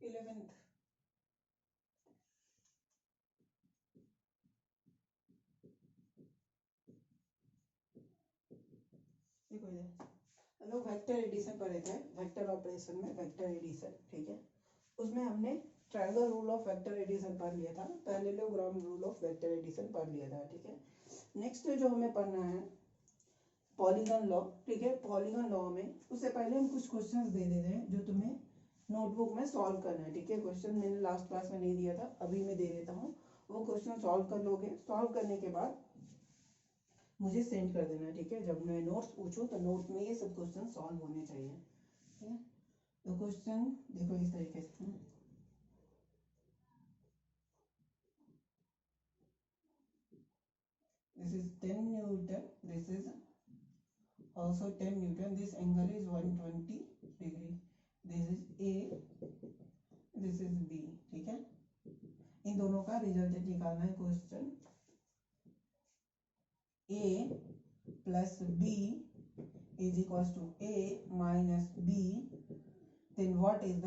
11th। देखो इधर हम लोग वेक्टर एडिशन पढ़े थे, वेक्टर ऑपरेशन में वेक्टर एडिशन, ठीक है। उसमें हमने triangle rule of vector addition पढ़ लिया था, parallelogram rule of vector addition पढ़ लिया था, ठीक है। नेक्स्ट जो हमें पढ़ना है पॉलीगन लॉ, ठीक है। पॉलीगन लॉ में उससे पहले हम कुछ क्वेश्चंस दे देते हैं जो तुम्हें नोटबुक में सॉल्व करना है, ठीक है। क्वेश्चन मैंने लास्ट क्लास में नहीं दिया था, अभी मैं दे देता हूँ। वो क्वेश्चन सॉल्व कर लोगे, सॉल्व करने के बाद मुझे सेंड कर देना, ठीक है। जब मैं नोट्स पूछूं तो नोट में ये सब क्वेश्चन सॉल्व होने चाहिए, ठीक है। तो क्वेश्चन देखो इस तरीके से, this is 10 Newton, this is also 10 Newton, this angle is 120 degree, this is A, this is B, ठीक है। इन दोनों का रिजल्टेंट निकालना है। Question A plus B is equals to A minus B, then what is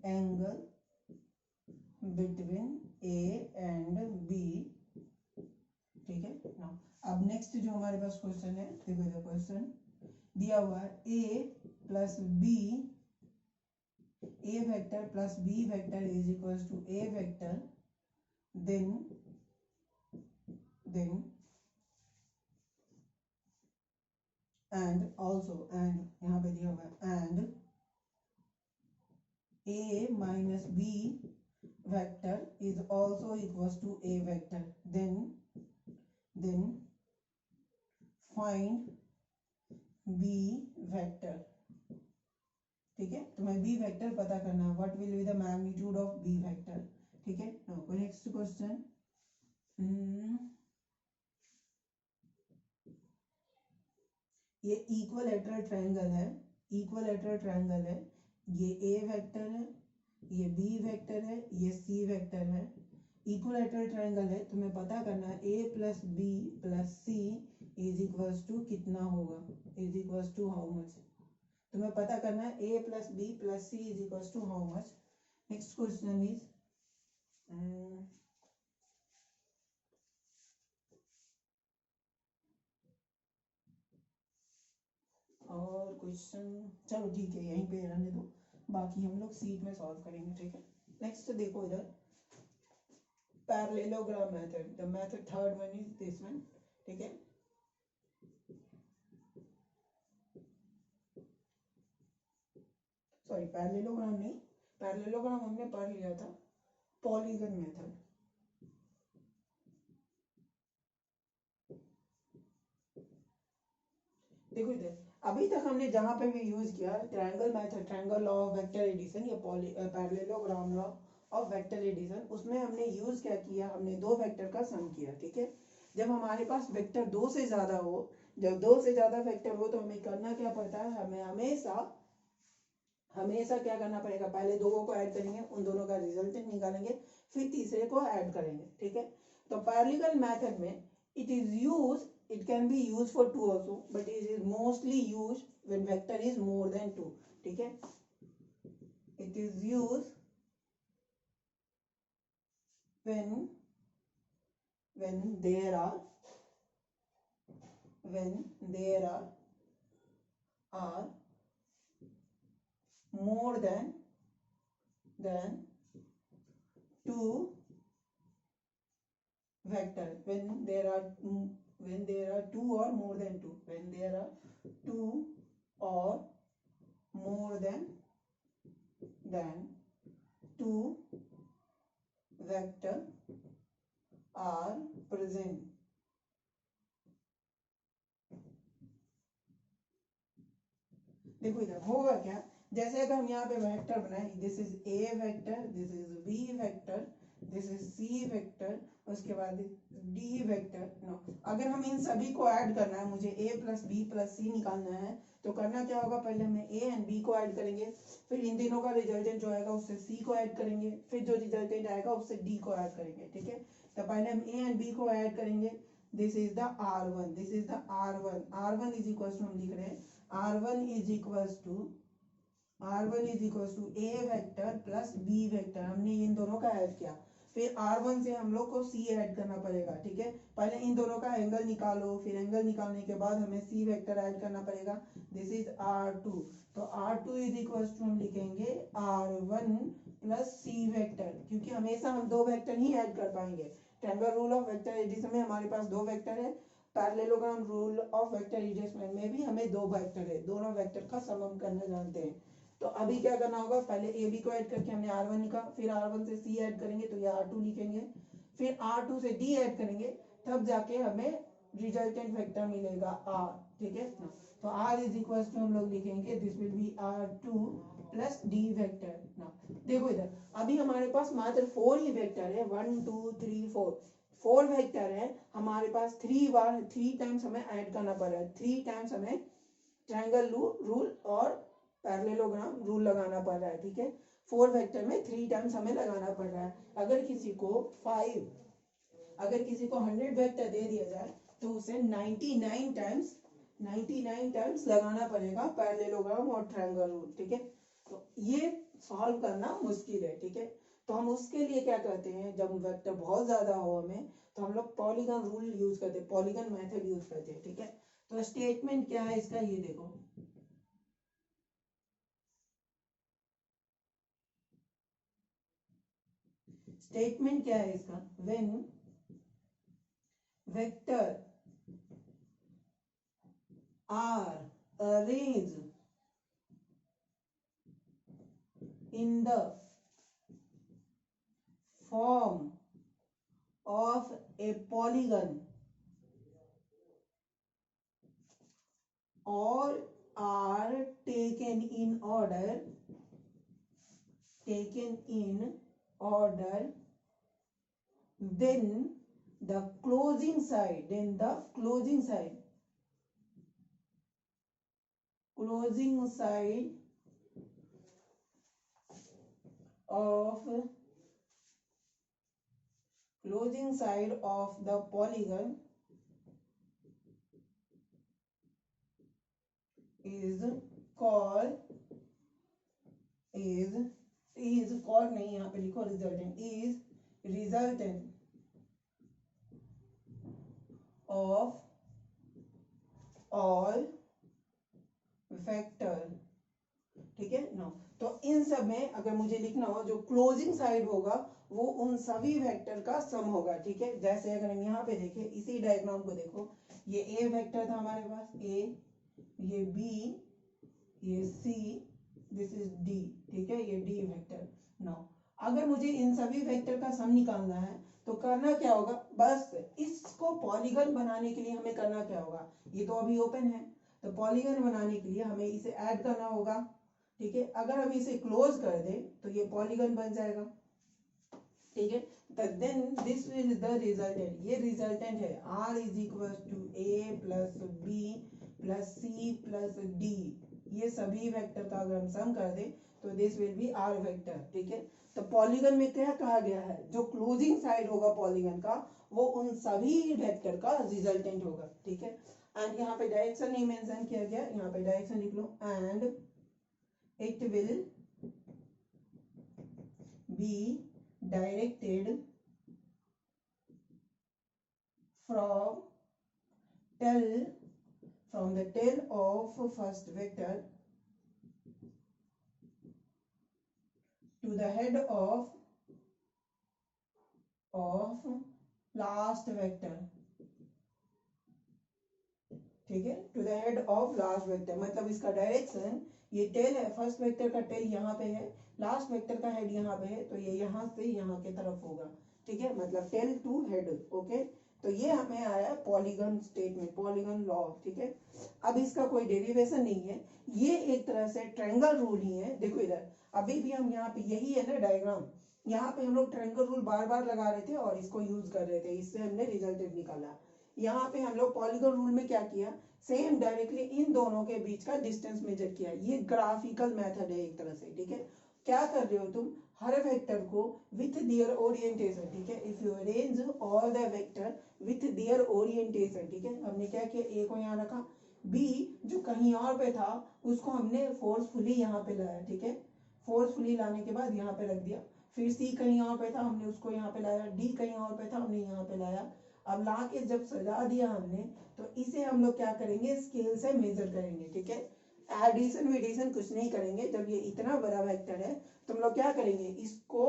angle between A and B, ठीक है ना। अब नेक्स्ट जो हमारे पास क्वेश्चन है, देखो इधर क्वेश्चन दिया हुआ है A plus B, A vector plus B vector is equals to A vector, then and also, and यहाँ पे दिया हुआ है and A minus B vector is also equals to A vector, then find B vector, ठीक है। तुम्हें B vector पता करना है, what will be the magnitude of B vector, ठीक है। नाउ नेक्स्ट क्वेश्चन, ये इक्विलैटरल ट्रायंगल है, इक्विलैटरल ट्रायंगल है, ये A वेक्टर है, ये B वेक्टर है, ये C वेक्टर है। इक्विलैटरल ट्रायंगल है, तुम्हें पता करना है A plus B plus C is equals to कितना होगा, is equals to how much. तुम्हें पता करना है A plus B plus C is equals to how much. Next question is और क्वेश्चन, चलो ठीक है यहीं पे रहने दो, बाकी हम लोग सीट में सॉल्व करेंगे, ठीक है। नेक्स्ट देखो इधर parallelogram method, the method third one is this one, ठीक है। सॉरी पैरेललोग्राम नहीं, पैरेललोग्राम हमने पढ़ लिया था, पॉलीगन मेथड। देखो इधर अभी तक हमने जहां पे भी यूज किया triangle method, triangle law of vector addition या parallelogram law of vector addition, उसमें हमने यूज क्या किया, हमने दो वेक्टर का सम किया, ठीक है। जब हमारे पास वेक्टर दो से ज्यादा हो, जब दो से ज्यादा वेक्टर हो तो हमें करना क्या पड़ता है, हमें हमेशा क्या करना पड़ेगा, पहले दो को ऐड करेंगे, उन दोनों का रिजल्टेंट निकालेंगे, फिर तीसरे को ऐड करेंगे, ठीक है। तो पैरेलल मेथड में it is used, it can be used for two also, but it is mostly used when vector is more than two, ठीक है। it is used when there are more than two vector, when there are two or more than two, when there are two or more than two vector are present, देखो इधर होगा क्या, जैसे अगर हम यहाँ पे वेक्टर बनाए, this is A vector, this is B vector, this is C vector, उसके बाद D वेक्टर। नो, अगर हम इन सभी को ऐड करना है, मुझे A plus B plus C निकालना है, तो करना क्या होगा, पहले हमें A एंड B को ऐड करेंगे, फिर इन तीनों का रिजल्टेंट जो आएगा उससे C को ऐड करेंगे, फिर जो रिजल्टेंट आएगा उससे D को ऐड करेंगे, ठीक है। तो पहले हम A एंड B को ऐड करेंगे, this is the R1, this is the R1, R1 is equal to, हम लिख रहे हैं R1 is equals to r1 is equal to A vector plus B vector, हमने इन दोनों का ऐड किया। फिर r1 से हम लोग को c ऐड करना पड़ेगा, ठीक है। पहले इन दोनों का एंगल निकालो, फिर एंगल निकालने के बाद हमें c वेक्टर ऐड करना पड़ेगा, दिस इज r2। तो r2 इज इक्वल टू हम लिखेंगे r1 प्लस c वेक्टर, क्योंकि हमेशा हम दो वेक्टर ही ऐड कर पाएंगे। Triangle rule of vector addition में हमारे पास दो वेक्टर है, parallelogram rule of vector addition में भी हमें दो वेक्टर है, दोनों वेक्टर का सम हम करना जानते हैं। तो अभी क्या करना होगा, पहले ए बी को ऐड करके हमने r1 लिखा, फिर r1 से c ऐड करेंगे तो ये r2 लिखेंगे, फिर r2 से d ऐड करेंगे, तब जाके हमें रिजल्टेंट वेक्टर मिलेगा r, ठीक है ना। तो r इज इक्वल टू हम लोग लिखेंगे this will B r2 plus d vector ना। देखो इधर अभी हमारे पास मात्र 4 ही वेक्टर है, 1 2 3 4 वेक्टर है हमारे पास। 3 टाइम्स हमें ऐड करना पड़ रहा है, 3 टाइम्स हमें ट्रायंगल रूल और पैरेललोग्राम रूल लगाना पड़ रहा है, ठीक है। 4 वेक्टर में 3 टाइम्स हमें लगाना पड़ रहा है। अगर किसी को 100 वेक्टर दे दिया जाए तो उसे 99 टाइम्स लगाना पड़ेगा पैरेललोग्राम और ट्रायंगल रूल, ठीक है। तो ये सॉल्व करना मुश्किल है, ठीक है। तो हम उसके लिए क्या करते हैं, जब वेक्टर बहुत ज्यादा हो हमें, तो हम लोग पॉलीगन रूल यूज करते हैं, पॉलीगन मेथड यूज करते हैं, ठीक है। तो स्टेटमेंट क्या है इसका, ये देखो, स्टेटमेंट क्या है इसका, when vector are arranged in the form of a polygon or are taken in order, then the closing side of the polygon is called नहीं, यहाँ पे लिखो resultant, is resultant of all vector, ठीक है ना। तो इन सब में अगर मुझे लिखना हो, जो क्लोजिंग साइड होगा वो उन सभी वेक्टर का सम होगा, ठीक है। जैसे अगर हम यहाँ पे देखें, इसी डायग्राम को देखो, ये ए वेक्टर था हमारे पास, ए, ये बी, ये सी, दिस इज डी, ठीक है, ये डी वेक्टर। नाउ अगर मुझे इन सभी वेक्टर का सम निकालना है तो करना क्या होगा, बस इसको पॉलीगन बनाने के लिए हमें करना क्या होगा, ये तो अभी ओपन है, तो पॉलीगन बनाने के लिए हमें इसे ऐड करना होगा, ठीक है। अगर हम इसे क्लोज कर दें तो ये पॉलीगन बन जाएगा, ठीक है। Then this is the resultant, ये रिजल्टेंट है, r is equal to a plus B plus C plus D, ये सभी वेक्टर का अगर हम सम कर दें तो this will B r vector, ठीक है। तो पॉलीगन में क्या कहा गया है, जो क्लोजिंग साइड होगा पॉलीगन का वो उन सभी वेक्टर का रिजल्टेंट होगा, ठीक है। एंड यहाँ पे डायरेक्शन नहीं मेंशन किया गया, यहाँ पे डायरेक्शन लिख लो, and it will be directed from the tail of first vector to the head of last vector, ठीक है, to the head of last vector. मतलब इसका डायरेक्शन, ये टेल है, फर्स्ट वेक्टर का टेल यहाँ पे है, लास्ट वेक्टर का हेड यहाँ पे है, तो ये यहाँ से यहाँ के तरफ होगा, ठीक है, मतलब टेल टू हेड, ओके। तो ये हमें आया पॉलीगन स्टेटमेंट, पॉलीगन लॉ, ठीक है। अब इसका कोई डेरिवेशन नहीं है, ये एक तरह से ट्रायंगल रूल ही है। देखो इधर अभी भी हम यहाँ पे, यही है ना डायग्राम, यहाँ पे हम लोग ट्रायंगल रूल बार बार लगा रहे थे और इसको यूज कर रहे थे, इससे हमने रिजल्टेंट निकाला। यहाँ पे हम लोग पॉलीगन रूल में क्या किया, सेम डायरेक्टली इन दोनों के बीच का डिस्टेंस मेजर किया। ये ग्राफिकल मेथड है एक तरह से, ठीक है। क्या कर रहे हो तुम, हर वेक्टर को विथ देयर ओरिएंटेशन, ठीक है, if you arrange all the vector with their orientation, ठीक है। हमने क्या किया, ए को यहाँ रखा, बी जो कहीं और पे था उसको हमने फोर्सफुली यहाँ पे लाया, ठीक है, फोर्सफुली लाने के बाद यहाँ पे रख दिया। फिर सी कहीं और पे था, हमने उसको यहाँ पे लाया, डी कहीं और पे था, हमने यहाँ पे लाया। अब ला के जब सजा दिया हमने, तो इसे हम लोग क्या करेंगे, स्केल से मेजर करेंगे, ठीक है। एडिशन विडिशन कुछ नहीं करेंगे। जब ये इतना बड़ा वेक्टर है तो हम लोग क्या करेंगे, इसको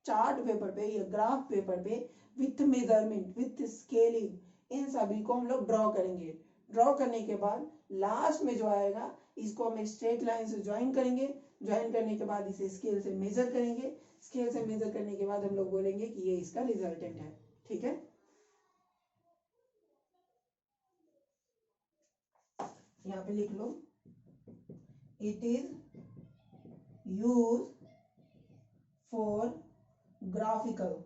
चार्ट पेपर पे या ग्राफ पेपर पे विथ मेजरमेंट विथ स्केलिंग इन सभी को हम लोग ड्रॉ करेंगे। ड्रॉ करने के बाद लास्ट में जो आएगा इसको हम स्ट्रेट लाइन से ज्वाइन करेंगे। ज्वाइन करने के बाद इसे स्केल से मेजर करेंगे। स्केल से मेजर करने के बाद हम लोग बोलेंगे कि ये इसका रिजल्टेंट है, ठीक है। यहाँ पे लिख लो, it is use for graphical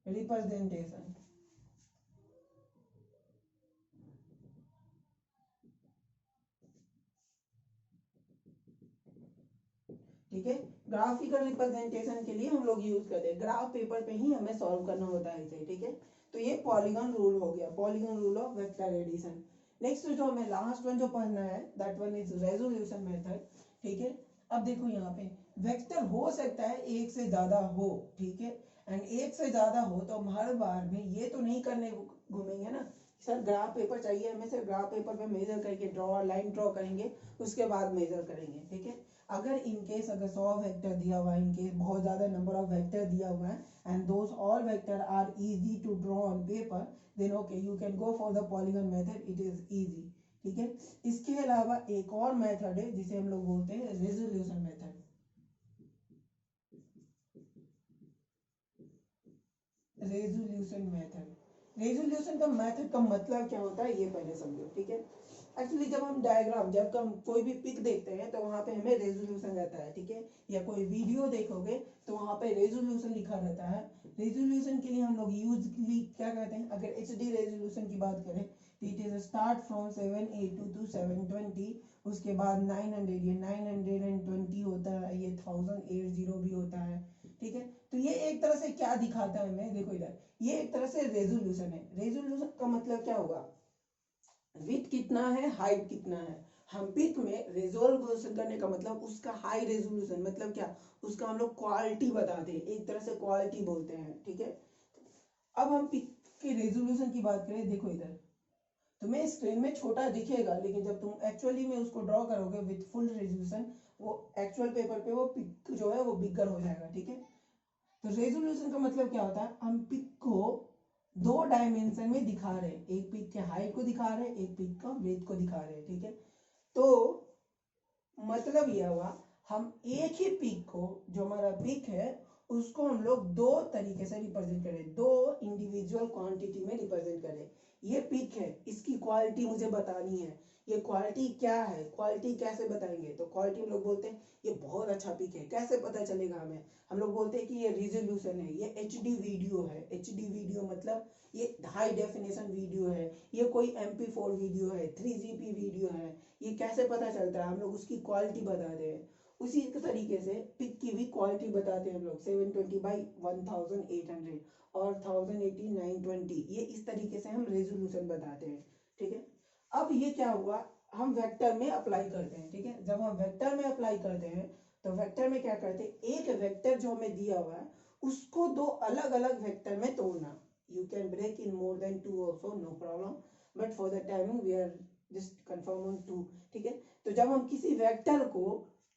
representation. ठीक है, ग्राफिकल रिप्रेजेंटेशन के लिए हम लोग यूज करते हैं, ग्राफ पेपर पे ही हमें सॉल्व करना होता है इसे, ठीक है। तो ये पॉलीगॉन रूल हो गया, polygon rule of vector addition. Next जो हमें लास्ट वन जो पढ़ना है that one is resolution method, ठीक है। अब देखो यहाँ पे वेक्टर हो सकता है एक से ज्यादा हो, ठीक है, एंड एक से ज्यादा हो तो हम हर बार में ये तो नहीं करने घूमेंगे ना सर ग्राफ पेपर चाहिए हमें, सिर्फ ग्राफ पेपर पे मेजर करके ड्रॉ लाइन ड्रॉ करेंगे, उसके बाद मेजर करेंगे, ठीक है। अगर इनकेस अगर 100 वेक्टर दिया हुआ है, इनकेस बहुत ज्यादा नंबर ऑफ वेक्टर दिया हुआ है and those all vector are easy to draw on paper, then okay you can go for the polygon method, it is easy, ठीक है। इसके अलावा एक और मेथड है जिसे हम लोग बोलते हैं resolution method. Resolution method, resolution का मेथड का मतलब क्या होता है ये पहले समझो, ठीक है। एक्चुअली जब हम डायग्राम, जब हम कोई भी पिक देखते हैं तो वहां पे हमें रेजोल्यूशन रहता है, ठीक है, या कोई वीडियो देखोगे तो वहां पे रेजोल्यूशन लिखा रहता है। रेजोल्यूशन के लिए हम लोग यूजली क्या कहते हैं, अगर एचडी रेजोल्यूशन की बात करें तो it is start from 782 to 720, उसके बाद 900, ये 920 होता है, ये 1080 भी होता है, ठीक है। तो ये एक तरह से क्या दिखाता है हमें, देखो इधर, ये एक तरह से रेजोल्यूशन है। रेजोल्यूशन का मतलब क्या होगा, विड्थ कितना है, हाइट कितना है। हम पिक में रेजोल्यूशन करने का मतलब उसका हाई रेजोल्यूशन मतलब क्या, उसका हम लोग क्वालिटी बताते हैं, एक तरह से क्वालिटी बोलते हैं, ठीक है। अब हम पिक के रेजोल्यूशन की बात करें, देखो इधर तुम्हें स्क्रीन में छोटा दिखेगा, लेकिन जब तुम एक्चुअली में उसको ड्रॉ करोगे विथ फुल रेजोल्यूशन, वो एक्चुअल पेपर पे वो पिक जो है वो बिगर हो जाएगा, ठीक है। तो रेजोल्यूशन का मतलब क्या होता है, हम पिक को दो डायमेंशन में दिखा रहे हैं, एक पिक के हाइट को दिखा रहे हैं, एक पिक का ब्रेथ को दिखा रहे हैं, ठीक है। तो मतलब यह हुआ, हम एक ही पिक को, जो हमारा पिक है उसको हम लोग दो तरीके से रिप्रेजेंट करें, दो इंडिविजुअल क्वांटिटी में रिप्रेजेंट करें। ये पिक है, इसकी क्वालिटी मुझे बतानी है, ये क्वालिटी क्या है, क्वालिटी कैसे बताएंगे, तो क्वालिटी हम लोग बोलते हैं ये बहुत अच्छा पिक है, कैसे पता चलेगा हमें, हम लोग बोलते हैं कि ये रिजोल्यूशन है, ये एचडी वीडियो है। एचडी वीडियो मतलब ये हाई डेफिनेशन वीडियो है, ये कोई MP4 वीडियो है, 3GP वीडियो है। ये कैसे पता चलता है, हम लोग उसकी क्वालिटी बताते हैं। उसी तरीके से पिक की भी क्वालिटी बताते हैं हम लोग, 720 बाई 1800 और 1080 920, ये इस तरीके से हम रेजोल्यूशन बताते हैं, ठीक है। अब ये क्या हुआ, हम वेक्टर में अप्लाई करते हैं, ठीक है। जब हम वेक्टर में अप्लाई करते हैं तो वेक्टर में क्या करते हैं, एक वेक्टर जो हमें दिया हुआ है उसको दो अलग अलग वेक्टर में तोड़ना। You can break in more than 2 also, no problem, but for the timing we are just confirm on 2, ठीक है। तो जब हम किसी वेक्टर को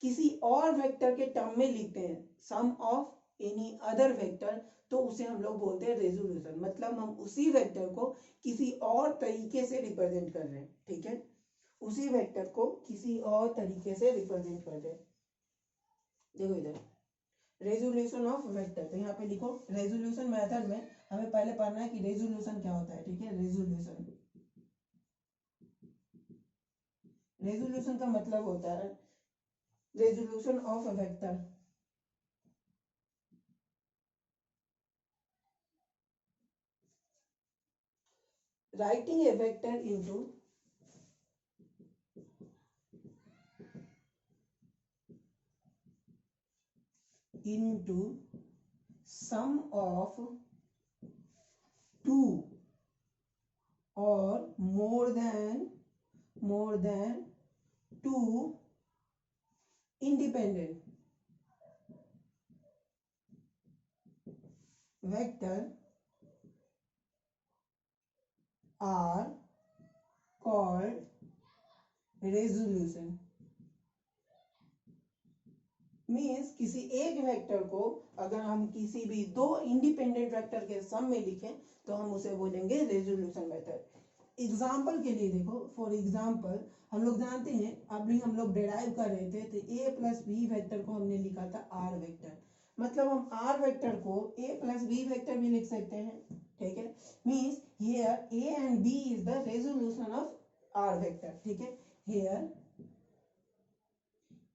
किसी और वेक्टर के टर्म में लिखते हैं, सम ऑफ एनी अदर वेक्टर, तो उसे हम लोग बोलते हैं रेजोल्यूशन, मतलब हम उसी वेक्टर को किसी और तरीके से रिप्रेजेंट कर रहे हैं, ठीक है, उसी वेक्टर को किसी और तरीके से रिप्रेजेंट कर रहे हैं। देखो इधर रेजोल्यूशन ऑफ वेक्टर, तो यहाँ पे लिखो रेजोल्यूशन मेथड में हमें पहले पढ़ना है कि रेजोल्यूशन क्या होता है, ठीक है। रेजोल्यूशन, रेजोल्यूशन का मतलब होता है resolution of a vector, writing a vector into sum of two or more than two independent vector are called resolution. Means किसी एक वेक्टर को अगर हम किसी भी दो इंडिपेंडेंट वेक्टर के सम में लिखें तो हम उसे बोलेंगे रेजोल्यूशन मेथड। एग्जाम्पल के लिए देखो, फॉर एग्जाम्पल हम लोग जानते हैं, अभी हम लोग डिराइव कर रहे थे तो a प्लस बी वेक्टर को हमने लिखा था r वेक्टर, मतलब हम r वेक्टर को a प्लस बी वेक्टर भी लिख सकते हैं, ठीक है। Means here a and b is the resolution of r vector, ठीक है। Here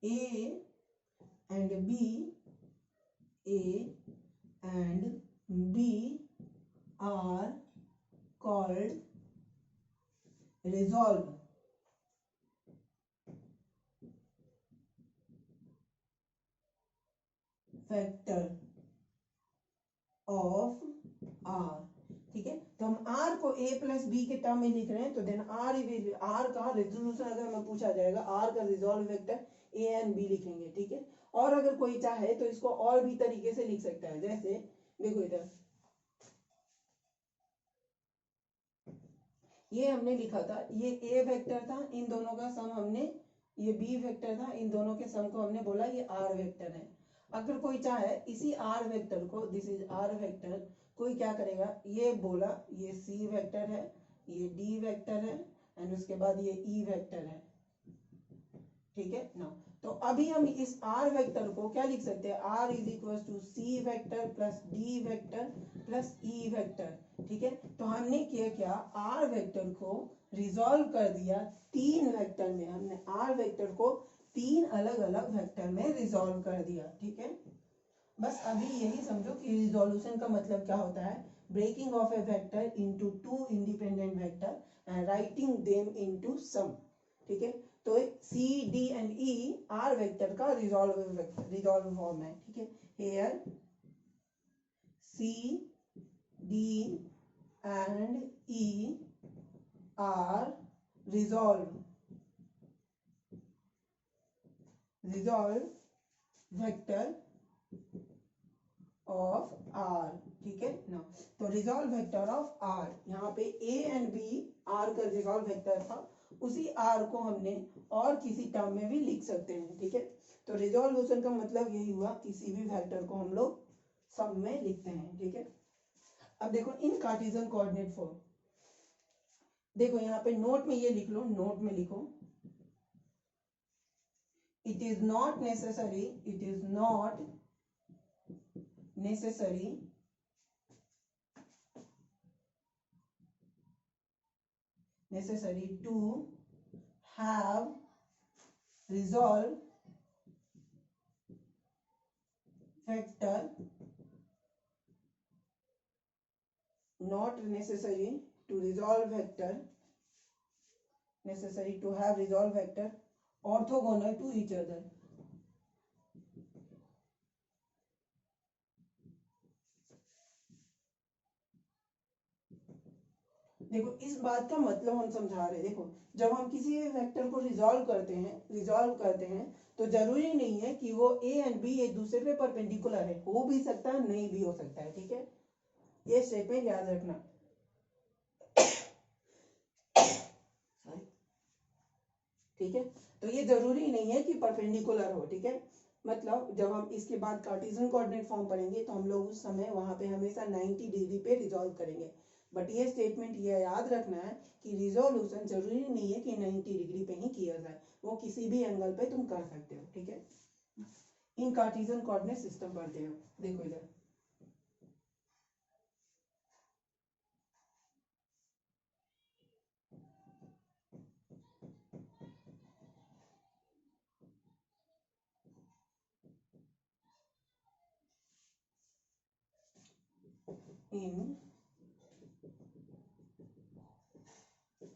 a and B, A and B are called resolve factor of R, ठीक है। तो हम R को A प्लस बी के टर्म में लिख रहे हैं, तो देन R का रेजोल्यूशन अगर हमें पूछा जाएगा, R का resolve vector A and B लिखेंगे, ठीक है। और अगर कोई चाहे तो इसको और भी तरीके से लिख सकता है, जैसे देखो इधर ये हमने लिखा था, ये A वेक्टर था, इन दोनों का सम हमने, ये B वेक्टर था, इन दोनों के सम को हमने बोला ये R वेक्टर है। अगर कोई चाहे इसी R वेक्टर को, दिस इज R वेक्टर, कोई क्या करेगा, ये बोला ये C वेक्टर है, ये D वेक्टर है एंड उसके बाद ये E वेक्टर है, ठीक है ना। तो अभी हम इस R वेक्टर को क्या लिख सकते हैं, R is equal to C vector plus D vector plus E vector, ठीक है। तो हमने क्या R वेक्टर को रिजॉल्व कर दिया तीन वेक्टर में, हमने R वेक्टर को तीन अलग अलग वेक्टर में रिजॉल्व कर दिया, ठीक है। बस अभी यही समझो कि रिजोल्यूशन का मतलब क्या होता है, breaking of a vector into two independent vector and writing them into sum, ठीक है। तो C D and E are vector का रिजॉल्व फॉर्म है, ठीक है। Here C D and E are resolve vector of R, ठीक है ना। तो रिजॉल्व वेक्टर ऑफ आर, यहाँ पे ए एंड बी आर का रिजॉल्व वेक्टर था, उसी आर को हमने और किसी टर्म में भी लिख सकते हैं, ठीक है। तो रिजोल्यूशन का मतलब यही हुआ, किसी भी वेक्टर को हम लोग सम में लिखते हैं, ठीक है। अब देखो इन कार्टेशियन कोऑर्डिनेट फॉर्म, देखो यहाँ पे नोट में ये लिख लो, नोट में लिखो, it is not necessary to have resolve vector, not necessary to resolve vector, necessary to have resolve vector orthogonal to each other। देखो इस बात का मतलब हम समझा रहे हैं, देखो जब हम किसी भी वेक्टर को रिजॉल्व करते हैं तो जरूरी नहीं है कि वो ए एंड बी एक दूसरे पे परपेंडिकुलर है, हो भी सकता है नहीं भी हो सकता है, ठीक है। ये स्टेटमेंट याद रखना, ठीक है। तो ये जरूरी नहीं है कि परपेंडिकुलर हो, ठीक है। मतलब जब हम इसके बाद कार्टेशियन कोऑर्डिनेट फॉर्म पढ़ेंगे तो हम लोग उस समय वहां पे हमेशा 90 डिग्री पे रिजॉल्व करेंगे, बट ये स्टेटमेंट ये याद रखना है कि रिजोल्यूशन जरूरी नहीं है कि 90 डिग्री पे ही किया जाए, वो किसी भी एंगल पे तुम कर सकते हो, ठीक है। इन कार्टेशियन कोऑर्डिनेट सिस्टम पढ़ते हो, देखो इधर इन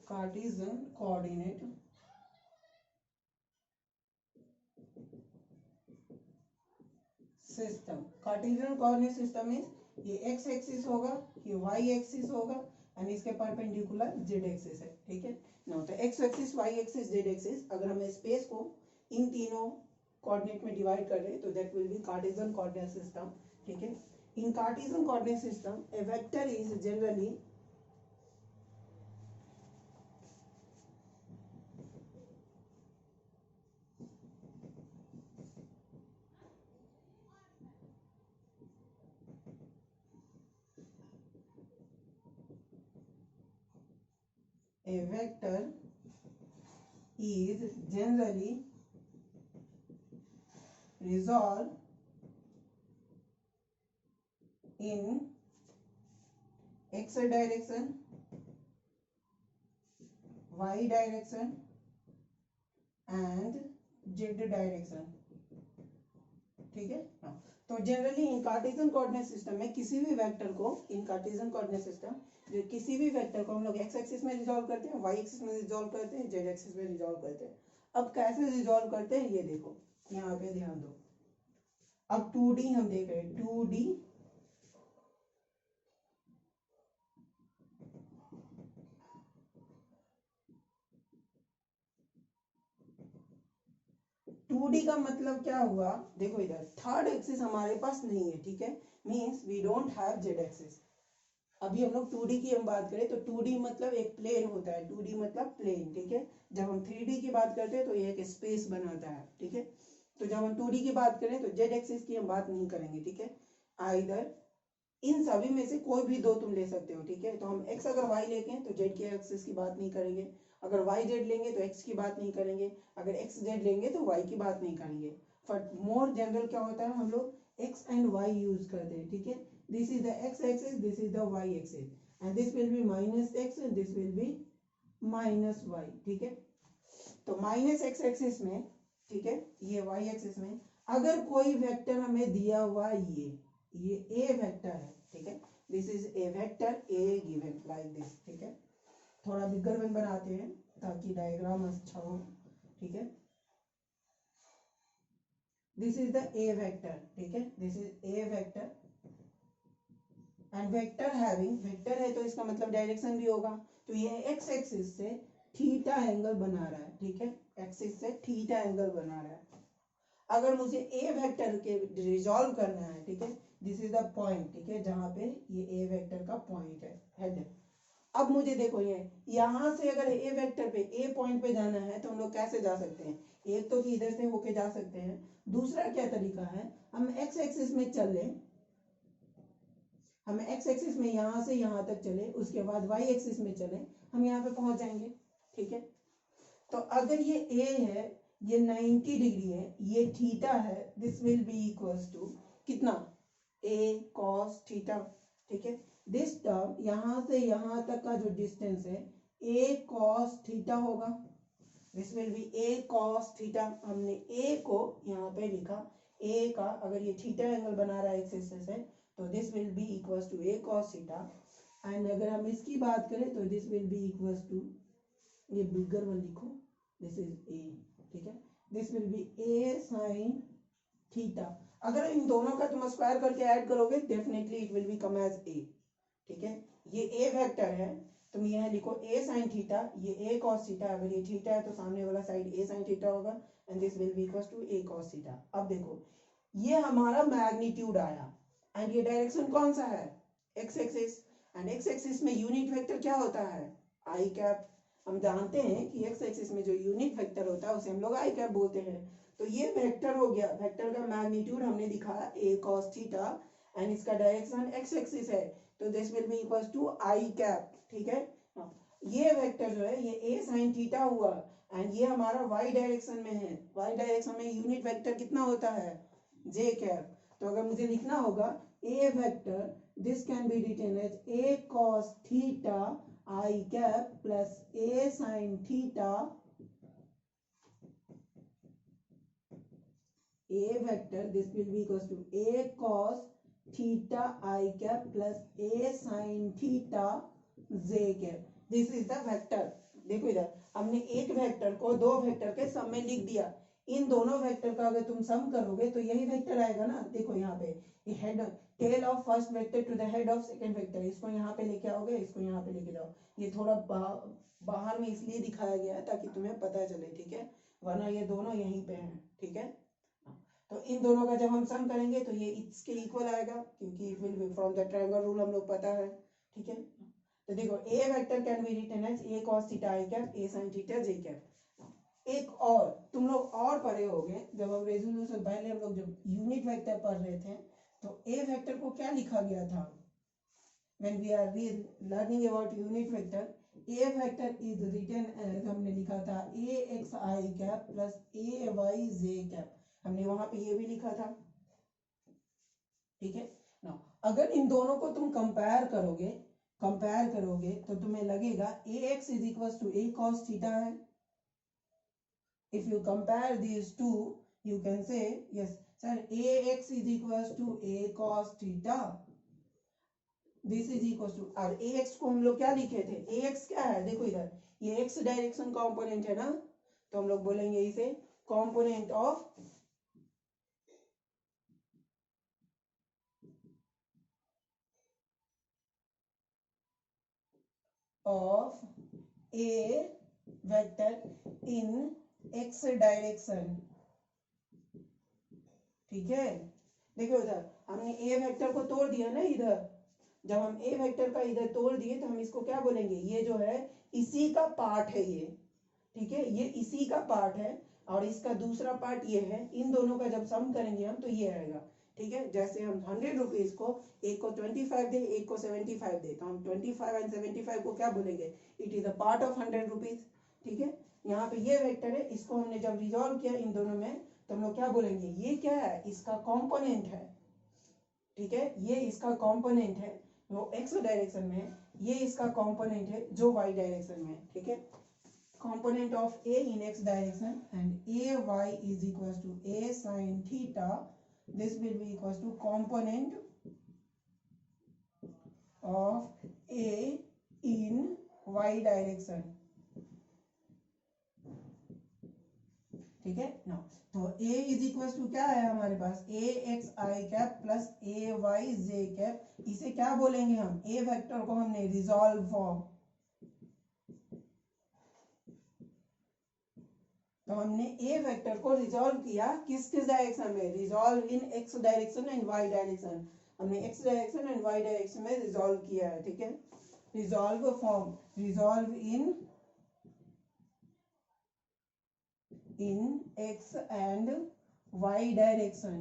Cartesian coordinate system, Cartesian coordinate system में ये x एक्सिस होगा, ये y एक्सिस होगा एंड इसके परपेंडिकुलर जेड एक्सिस है, ठीक है ना। तो X axis, Y axis, Z axis, अगर हमें स्पेस को इन तीनों कोऑर्डिनेट में डिवाइड कर रहे हैं तो that will be Cartesian coordinate system, ठीक है। In Cartesian coordinate system a vector is generally a vector is generally resolved in x direction, y direction and z direction, ठीक है। तो generally in Cartesian coordinate system में किसी भी vector को, इन Cartesian coordinate system जो किसी भी वेक्टर को हम लोग एक्स एक्सिस में रिजॉल्व करते हैं, वाई एक्सिस में रिजॉल्व करते हैं, जेड एक्सिस में रिजॉल्व करते हैं। अब कैसे रिजॉल्व करते हैं ये देखो, यहाँ पे ध्यान दो। अब 2D हम देख रहे हैं, 2D 2D का मतलब क्या हुआ, देखो इधर थर्ड एक्सिस हमारे पास नहीं है, ठीक है, means we don't have Z axis. अभी हम लोग 2D की हम बात करें तो 2D मतलब एक प्लेन होता है, 2D मतलब प्लेन, ठीक है। जब हम 3D की बात करते हैं तो ये एक स्पेस बनाता है, ठीक है। तो जब हम 2D की बात करें तो जेड एक्सिस की हम बात नहीं करेंगे, ठीक है। आइदर इन सभी में से कोई भी दो तुम ले सकते हो, ठीक है। तो हम x अगर y लेके तो z के एक्सिस की बात नहीं करेंगे, अगर y z लेंगे तो x की बात नहीं करेंगे, अगर x z लेंगे तो y की बात नहीं करेंगे। फॉर मोर जनरल क्या होता है, हम लोग x एंड y यूज करते हैं, ठीक है। This is the x axis, this is the y axis and this will B minus x and this will B minus y, ठीक है। तो माइनस x एक्सिस में, ठीक है, ये y एक्सिस में अगर कोई वेक्टर हमें दिया हुआ ये a वेक्टर है, ठीक है। This is a vector a given like this, ठीक है। थोड़ा बिगर वन बनाते हैं ताकि डायग्राम अच्छा हो, ठीक है। This is the a vector, ठीक है, this is a vector and vector having, vector है तो इसका मतलब डायरेक्शन भी होगा। तो ये x एक्सिस से थीटा एंगल बना रहा है, ठीक है, एक्सिस से थीटा एंगल बना रहा है। अगर मुझे ए वेक्टर के रिजॉल्व करना है, ठीक है, दिस इज द पॉइंट, ठीक है, जहां पे ये ए वेक्टर का पॉइंट है, हेड। अब मुझे देखो ये यहां से अगर ए वेक्टर पे ए पॉइंट पे जाना है तो हम लोग कैसे जा सकते हैं, एक तो इधर से होके जा सकते हैं, दूसरा क्या तरीका है, हम एक्स एक्सिस में चले, हम एक्स एक्सिस में यहां से यहां तक चले, उसके बाद वाई एक्सिस में चले, हम यहाँ पे पहुंच जाएंगे, ठीक है। तो अगर ये ए है, ये 90 डिग्री है, ये थीटा है, this will be equals to कितना, ए कॉस थीटा, ठीक है। दिस टर्म यहां से यहां तक का जो डिस्टेंस है ए कॉस थीटा होगा, this will be A cos theta. हमने ए को यहाँ पे लिखा, ए का अगर ये थीटा एंगल बना रहा है एक्सिस से तो this will be equals to A cos theta and अगर हम इसकी बात करें तो this will be equals to, ये बिगर वन लिखो, दिस इज ए, ठीक है, this will be A sine theta. अगर इन दोनों का तुम स्क्वायर करके ऐड करोगे definitely it will be come as A, ठीक है। ये ए वेक्टर है, तुम यह लिखो ए साइन थीटा, ये ए कॉस थीटा, अगर ये थीटा है तो सामने वाला साइड ए साइन थीटा होगा and this will be equals to A cos theta. अब देखो ये हमारा मैग्नीट्यूड आया एंड ये डायरेक्शन कौन सा है, x axis, and x axis में यूनिट वेक्टर क्या होता है, आई कैप। हम जानते हैं कि एक्स एक्सिस में जो यूनिट वेक्टर होता है उसे हम लोग आई कैप बोलते हैं। तो ये वेक्टर हो गया, वेक्टर का मैग्नीट्यूड हमने दिखाया ए कॉस थीटा एंड इसका डायरेक्शन एक्स एक्सिस है तो this will be equals to I cap, ठीक है। ये वेक्टर जो है ये ए साइन थीटा हुआ एंड ये हमारा वाई डायरेक्शन में है, वाई डायरेक्शन में यूनिट वेक्टर कितना होता है, जे कैप। तो अगर मुझे लिखना होगा A vector, this can be written as A cos theta I cap plus A sine theta, A vector this will be equals to A cos theta I cap plus A sine theta J cap, this is the vector. देखो इधर हमने एक vector को दो vector के सम में लिख दिया, इन दोनों वेक्टर का अगर तुम सम करोगे तो यही वेक्टर आएगा ना। देखो यहाँ पे ये head tail of first vector to the head of second vector, इसको यहाँ पे लेके आओगे, इसको यहाँ पे लेके जाओ। ये थोड़ा बाहर में इसलिए दिखाया गया है ताकि तुम्हें पता चले, ठीक है, वरना ये दोनों यहीं पे हैं, ठीक है। तो इन दोनों का जब हम सम करेंगे तो ये इसके इक्वल आएगा, क्योंकि it will be from the triangle rule, हम लोग पता है, ठीक है। तो देखो A vector can be written as A cos theta i cap, A sin theta j cap. एक और तुम लोग और पढ़े होगे, जब हम रेजोल्यूशन पहले हम लोग जब यूनिट वेक्टर पढ़ रहे थे तो ए वेक्टर को क्या लिखा गया था, when we are learning about unit vector, a vector is written as, हमने लिखा था a x I cap plus a y j cap, हमने वहां पे ये भी लिखा था, ठीक है ना। अगर इन दोनों को तुम कंपेयर करोगे तो तुम्हें लगेगा ax is equal to a cos theta है। If you compare these two, you can say yes sir, ax is equals to a cos theta, this is equals to, और ax को हम लोग क्या लिखे थे, ax क्या है, देखो इधर ये x डायरेक्शन कंपोनेंट है ना, तो हम लोग बोलेंगे इसे component of a vector in x direction, ठीक है। देखो इधर हमने ए वेक्टर को तोड़ दिया ना, इधर जब हम ए वेक्टर का इधर तोड़ दिए तो हम इसको क्या बोलेंगे, ये जो है इसी का पार्ट है ये, ठीक है, ये इसी का पार्ट है और इसका दूसरा पार्ट ये है। इन दोनों का जब सम करेंगे हम तो ये आएगा, ठीक है। जैसे हम 100 रुपीज को एक को 25 दे, एक को 75 दे, तो हम 25 एंड 75 को क्या बोलेंगे, it is a part of 100 rupees, ठीक है। यहाँ पे ये वेक्टर है, इसको हमने जब रिजॉल्व किया इन दोनों में तो हम लोग क्या बोलेंगे, ये क्या है, इसका कंपोनेंट है, ठीक है, ये इसका कंपोनेंट है वो एक्स डायरेक्शन में है, ये इसका कंपोनेंट है जो वाई डायरेक्शन में है, ठीक है। component of a in x direction and ay is equals to a sin theta, this will be equals to component of a in y direction, ठीक है ना। तो a इज इक्वल टू क्या है हमारे पास, a x I cap plus a y j cap, इसे क्या बोलेंगे हम, a वेक्टर को हमने रिजॉल्व फॉर्म, तो हमने ए वेक्टर को रिजॉल्व किया किस किस डायरेक्शन में, resolve in X direction and Y direction, हमने X direction and Y direction में रिजॉल्व किया है, ठीक है। Resolve form, resolve in X and Y direction.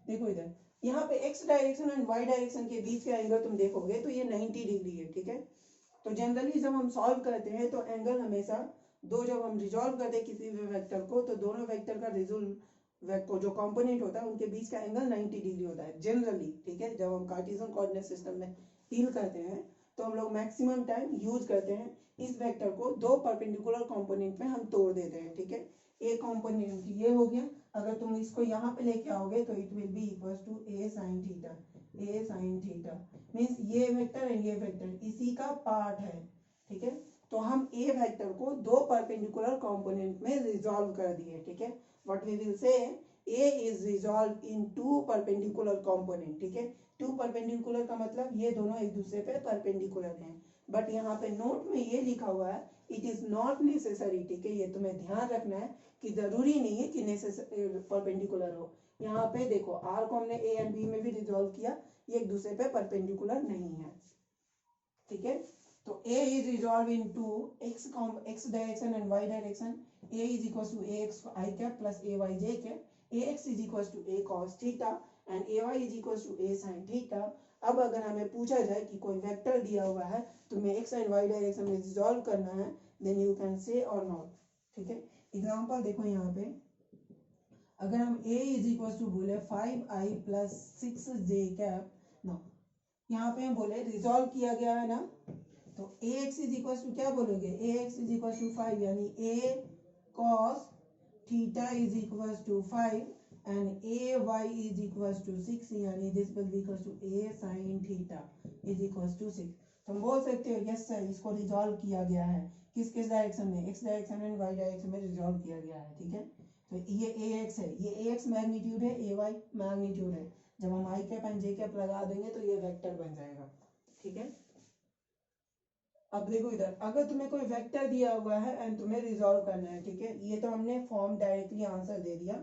देखो इधर यहाँ पे X direction and Y direction के बीच का एंगल तुम देखोगे तो ये 90 डिग्री है, ठीक है। तो जनरली जब हम सॉल्व करते हैं तो एंगल हमेशा दो, जब हम रिजॉल्व करते हैं किसी भी वेक्टर को तो दोनों वेक्टर का रिजोल्व को जो कंपोनेंट होता है उनके बीच का एंगल 90 डिग्री होता है जनरली, ठीक है। जब हम कार्टेशियन कोऑर्डिनेट सिस्टम में डील करते हैं तो हम लोग मैक्सिमम टाइम यूज करते हैं इस वेक्टर को दो परपेंडिकुलर कंपोनेंट में हम तोड़ देते हैं, ठीक है। एक कंपोनेंट ये हो गया, अगर तुम इसको यहाँ पे लेके आओगे तो it will be equals to a sin theta, a sin theta means ये वेक्टर एंड ये वेक्टर इसी का पार्ट है, ठीक है। तो हम ए वेक्टर को दो परपेंडिकुलर कंपोनेंट में रिजॉल्व कर दिए, ठीक है। What we will say A is resolve into perpendicular component, ठीक है। टू परपेंडिकुलर का मतलब ये दोनों एक दूसरे पे परपेंडिकुलर हैं, बट यहाँ पे नोट में ये लिखा हुआ है इट इज नॉट नेसेसरी, ठीक है। ये तुम्हें ध्यान रखना है कि जरूरी नहीं है कि परपेंडिकुलर हो। यहाँ पे देखो आर को हमने ए एंड बी में भी रिजॉल्व किया, ये एक दूसरे पे परपेंडिकुलर नहीं है, ठीक है। तो a is resolved into x direction and y direction, a is equals to ax I cap plus ay j cap, ax is equals to a cos theta and ay is equals to a sin theta। अब अगर हमें पूछा जाए कि कोई vector दिया हुआ है तुम्हें x एंड y डायरेक्शन में रिजॉल्व करना है, देन यू कैन से और नॉट, ठीक है। एग्जांपल देखो यहाँ पे अगर हम a is equals to बोले 5i plus 6j cap, no यहाँ पे हम बोले रिजॉल्व किया गया है ना, तो ax इज इक्वल टू क्या बोलोगे, ax इज इक्वल टू 5 यानी a cos theta is equal to 5 and ay is equal to 6 यानी this will be equal to a sin theta is equal to 6। तो हम बोल सकते हो यस सर इसको रिजॉल्व किया गया है किस किस डायरेक्शन में, x direction and y direction में रिजॉल्व किया गया है, ठीक है। तो ये ax है, ये ax मैग्नीट्यूड है, ay मैग्नीट्यूड है, जब हम आई कैप एंड जे कैप लगा देंगे तो ये वेक्टर बन जाएगा, ठीक है। अब देखो इधर, अगर तुम्हें कोई वेक्टर दिया हुआ है एंड तुम्हें रिजॉल्व करना है, ठीक है, ये तो हमने फॉर्म डायरेक्टली आंसर दे दिया,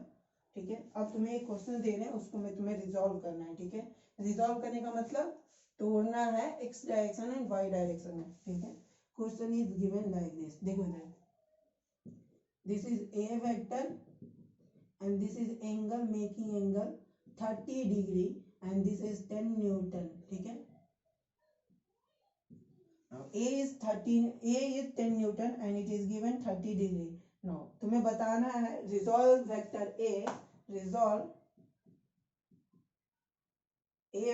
ठीक है। अब तुम्हें एक क्वेश्चन दे रहे हैं, उसको में तुम्हें रिजॉल्व करना है, ठीक है। रिजॉल्व करने का मतलब तोड़ना है x direction and Y direction में, ठीक है। Question is given like this, देखो इधर, this is A vector and this is angle making angle 30 degree and this is 10 Newton, ठीक है। Now A is 10 Newton and it is given 30 degree. Now तुम्हें बताना है resolve vector A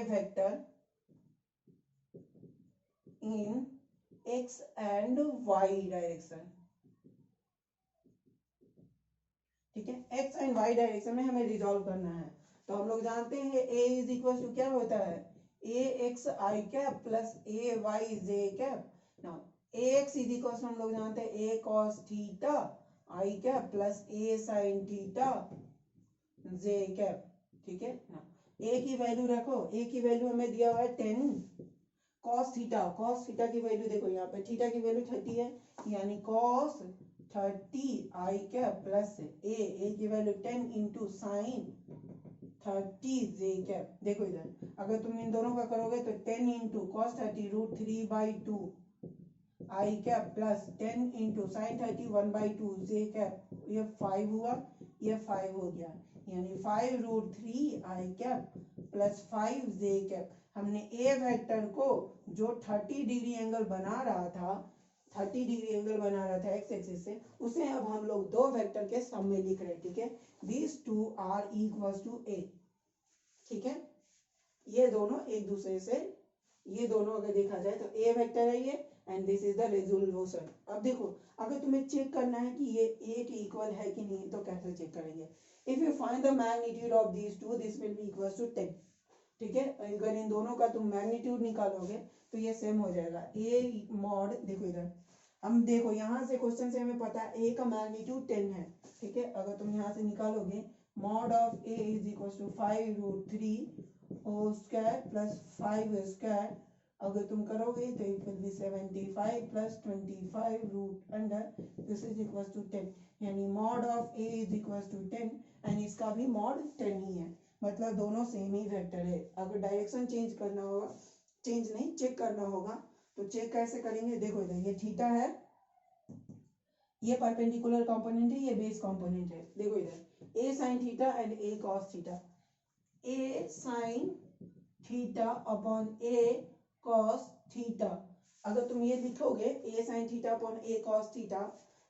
vector in x and y direction, ठीक है। x and y direction में हमें resolve करना है, तो हम लोग जानते हैं a इज इक्वल टू क्या होता है, a x i cap plus a y j cap. Now a x is equal to हम लोग जानते हैं a cos theta i cap plus a sin theta j cap, ठीक है ना। a की वैल्यू रखो, a की वैल्यू हमें दिया हुआ है 10 cos थीटा की वैल्यू देखो यहाँ पे, थीटा की वैल्यू 30 है, यानी cos 30 आई कैप प्लस ए की वैल्यू 10 इंटू साइन 30 जे कैप। देखो इधर, अगर तुम इन दोनों का करोगे तो 10 इंटू कॉस 30 रूट 3/2 आई कैप प्लस 10 इंटू साइन 30 1/2 जे कैप, ये 5 हुआ, ये 5 हो गया, यानी 5 रूट 3 आई कैप प्लस 5 जे कैप। हमने ए वेक्टर को जो 30 डिग्री एंगल बना रहा था, 30 डिग्री एंगल बना रहा था एक्स एक्सिस से, उसे अब हम लोग दो वेक्टर के सम में लिख रहे हैं, ठीक है। these two are equals to a, ठीक है। ये दोनों एक दूसरे से, ये दोनों अगर देखा जाए तो a वेक्टर है ये and this is the resolution. अब देखो, अगर तुम्हें चेक करना है कि ये a के इक्वल है कि नहीं, तो कैसे चेक करेंगे, if you find the magnitude of these two this will be equals to 10, ठीक है। अगर इन दोनों का तुम मैग्नीट्यूड निकालोगे तो ये सेम हो जाएगा, a मॉड, देखो इधर हम देखो यहाँ से क्वेश्चन से हमें पता है a का मैग्नीट्यूड 10 है, ठीक है। अगर तुम यहाँ से निकालोगे mod of a is equal to 5 root 3 whole square plus 5 square, अगर तुम करोगे तो it will be 75 plus 25 root under this is equal to 10, यानी mod of a is equal to 10 and इसका भी मॉड 10 ही है, मतलब दोनों सेम ही वेक्टर है। अगर डायरेक्शन चेंज करना होगा, चेंज नहीं चेक करना होगा, तो चेक कैसे करेंगे, देखो इधर ये थीटा है, ये परपेंडिकुलर कंपोनेंट है, ये बेस कंपोनेंट है। देखो इधर a sin theta and a cos theta, a sin theta upon a cos theta, अगर तुम ये लिखोगे a sin theta upon a cos theta,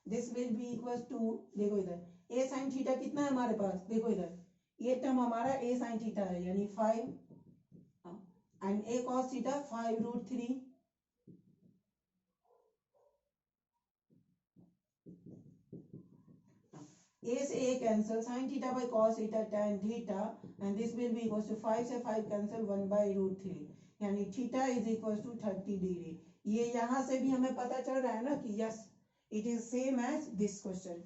this will be equal to, देखो इधर a sin थीटा कितना है हमारे पास, देखो इधर ये टर्म हमारा a sin थीटा है, यानी 5 and a cos theta 5 root 3, a से a cancel, sin theta by cos theta tan theta and this will be equal to 5 से 5 कैंसिल 1/√3, यानी theta is equal to 30 degree. ये यहाँ से भी हमें पता चल रहा है ना कि yes it is same as this question,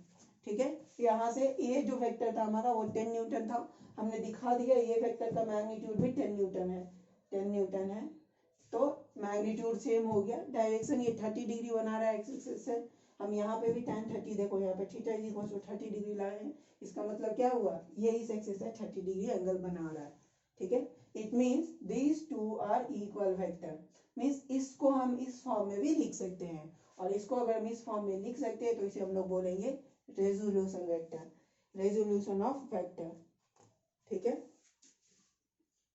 ठीक है। यहाँ से a जो वेक्टर था हमारा वो 10 न्यूटन था, हमने दिखा दिया ये वेक्टर का मैग्नीट्यूड भी 10 न्यूटन है, 10 न्यूटन है, तो मैग्नीट्यूड सेम हो गया। डायरेक्शन ये 30 डिग्री बना रहा है एक्स एक्सिस से, हम यहाँ पे भी tan 30, देखो यहाँ पे theta is equal to 30 degree लाए हैं, इसका मतलब क्या हुआ, ये इस एक्सिस से 30 डिग्री एंगल बना रहा है, ठीक है। It means these two are equal vector, means इसको हम इस फॉर्म में भी लिख सकते हैं, और इसको अगर हम इस फॉर्म में लिख सकते हैं तो इसे हम लोग बोलेंगे resolution vector, resolution of vector, ठीक है।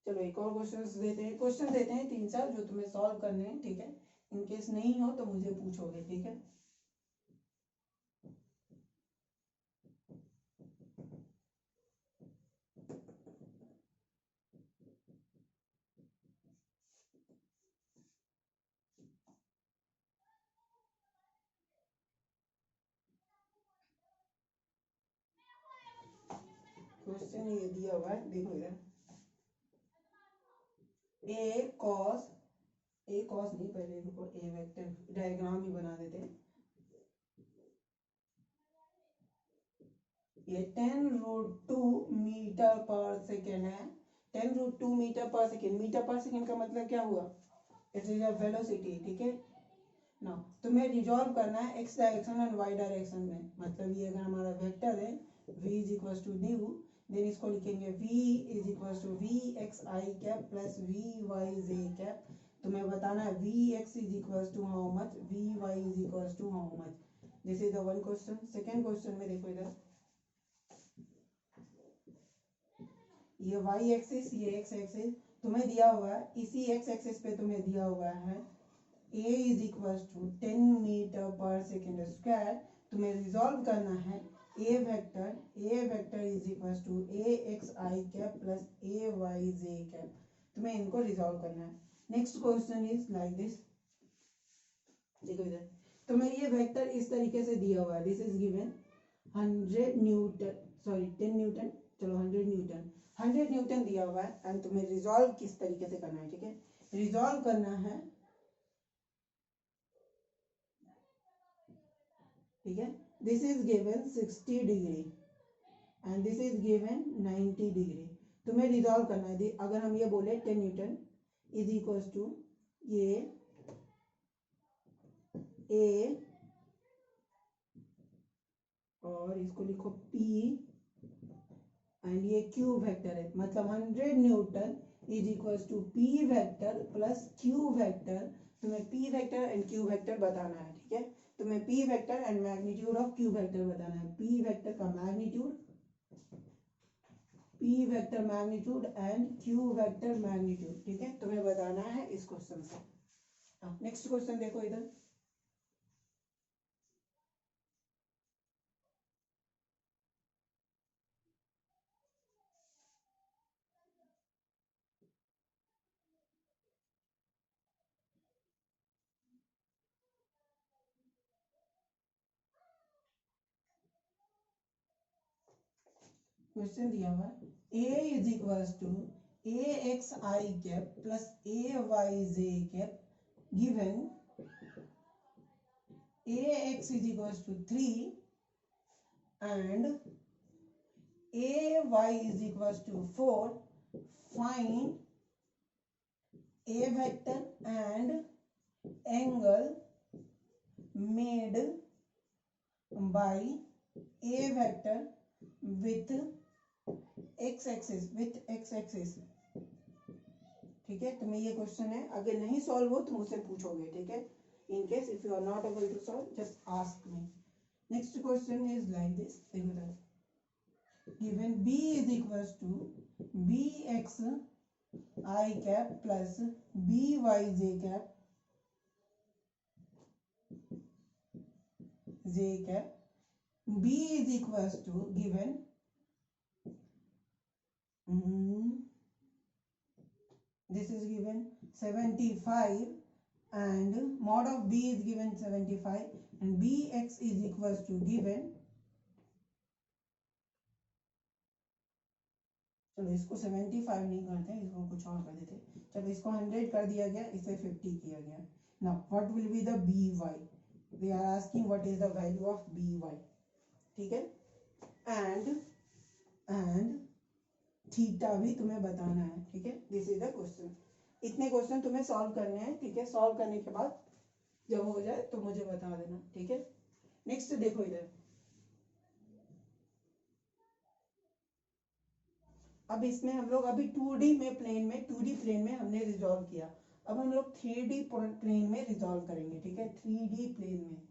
चलो एक और क्वेश्चन देते हैं 3-4 जो तुम्हें सॉल्व करने हैं, ठीक है। इनकेस नहीं हो तो मुझे पूछोगे, ठीक है। क्वेश्चन ये दिया हुआ है, देखो इधर a cos नहीं, पहले रुको a वेक्टर डायग्राम ही बना देते हैं, ये 10√2 मीटर पर सेकेंड है, 10√2 metre per second. Metre per second का मतलब क्या हुआ, इट इज अ वेलोसिटी, ठीक है ना। तुम्हें रिजॉल्व करना है x direction and Y direction में, मतलब ये अगर हमारा वेक्टर है v is equal to due, then इसको लिखेंगे v is equal to v x i cap plus v y j cap. तुम्हें बताना है v x is equal to how much, v y is equal to how much. This is the one question. Second question में देखो इधर, ये y axis ये x axis तुम्हें दिया हुआ है, इसी एक्स एक्सिस पे तुम्हें दिया हुआ है a is equal to 10 metre per second square. तुम्हें रिजॉल्व करना है a vector is equal to a x i cap plus a y j cap. तुम्हें इनको रिजॉल्व करना है। Next question is like this, देखो इधर तुम्हें ये वेक्टर इस तरीके से दिया हुआ है, this is given 100 Newton, sorry 10 Newton, चलो 100 न्यूटन दिया हुआ है एंड तुम्हें रिजॉल्व किस तरीके से करना है, ठीक है। रिजॉल्व करना है, ठीक है, this is given 60 degree and this is given 90 degree. तुम्हें रिजॉल्व करना है। अगर हम ये बोले 10 न्यूटन इज इक्वल टू ये ए और इसको लिखो P एंड ये Q वेक्टर है, मतलब 100 newton is equal to P vector plus Q vector. तुम्हें P vector and Q vector बताना है, ठीक है। तुम्हें P vector and magnitude of Q vector बताना है। P वेक्टर का magnitude, P vector magnitude and Q vector magnitude, ठीक है, तुम्हें बताना है इस क्वेश्चन से। नेक्स्ट क्वेश्चन देखो इधर, क्वेश्चन दिया हुआ है a is equal to a x i cap plus a y j cap given a x is equal to 3 and a y is equal to 4। Find a vector and angle made by a vector with x axis, ठीक है। तुम्हें ये question है, अगर नहीं solve हो तो मुझसे पूछोगे, ठीक है। In case if you are not able to solve just ask me. Next question is like this, देखो that given b is equal to b x I cap plus b y j cap b is equals to given this is given 75 and mod of b is given 75 and bx is equals to given, चलो इसको 75 नहीं करते, इसको कुछ और कर देते, चलो इसको 100 कर दिया गया, इसे 50 किया गया। now what will be the by, they are asking what is the value of by, ठीक है। एंड थीटा भी तुम्हें बताना है, ठीक है। This is the question. इतने क्वेश्चन तुम्हें सॉल्व करने हैं, ठीक है। सॉल्व करने के बाद जब हो जाए तो मुझे बता देना, ठीक है। नेक्स्ट देखो इधर, अब इसमें हम लोग अभी 2D प्लेन में हमने रिजॉल्व किया, अब हम लोग 3D प्लेन में रिजॉल्व करेंगे, ठीक है। 3D प्लेन में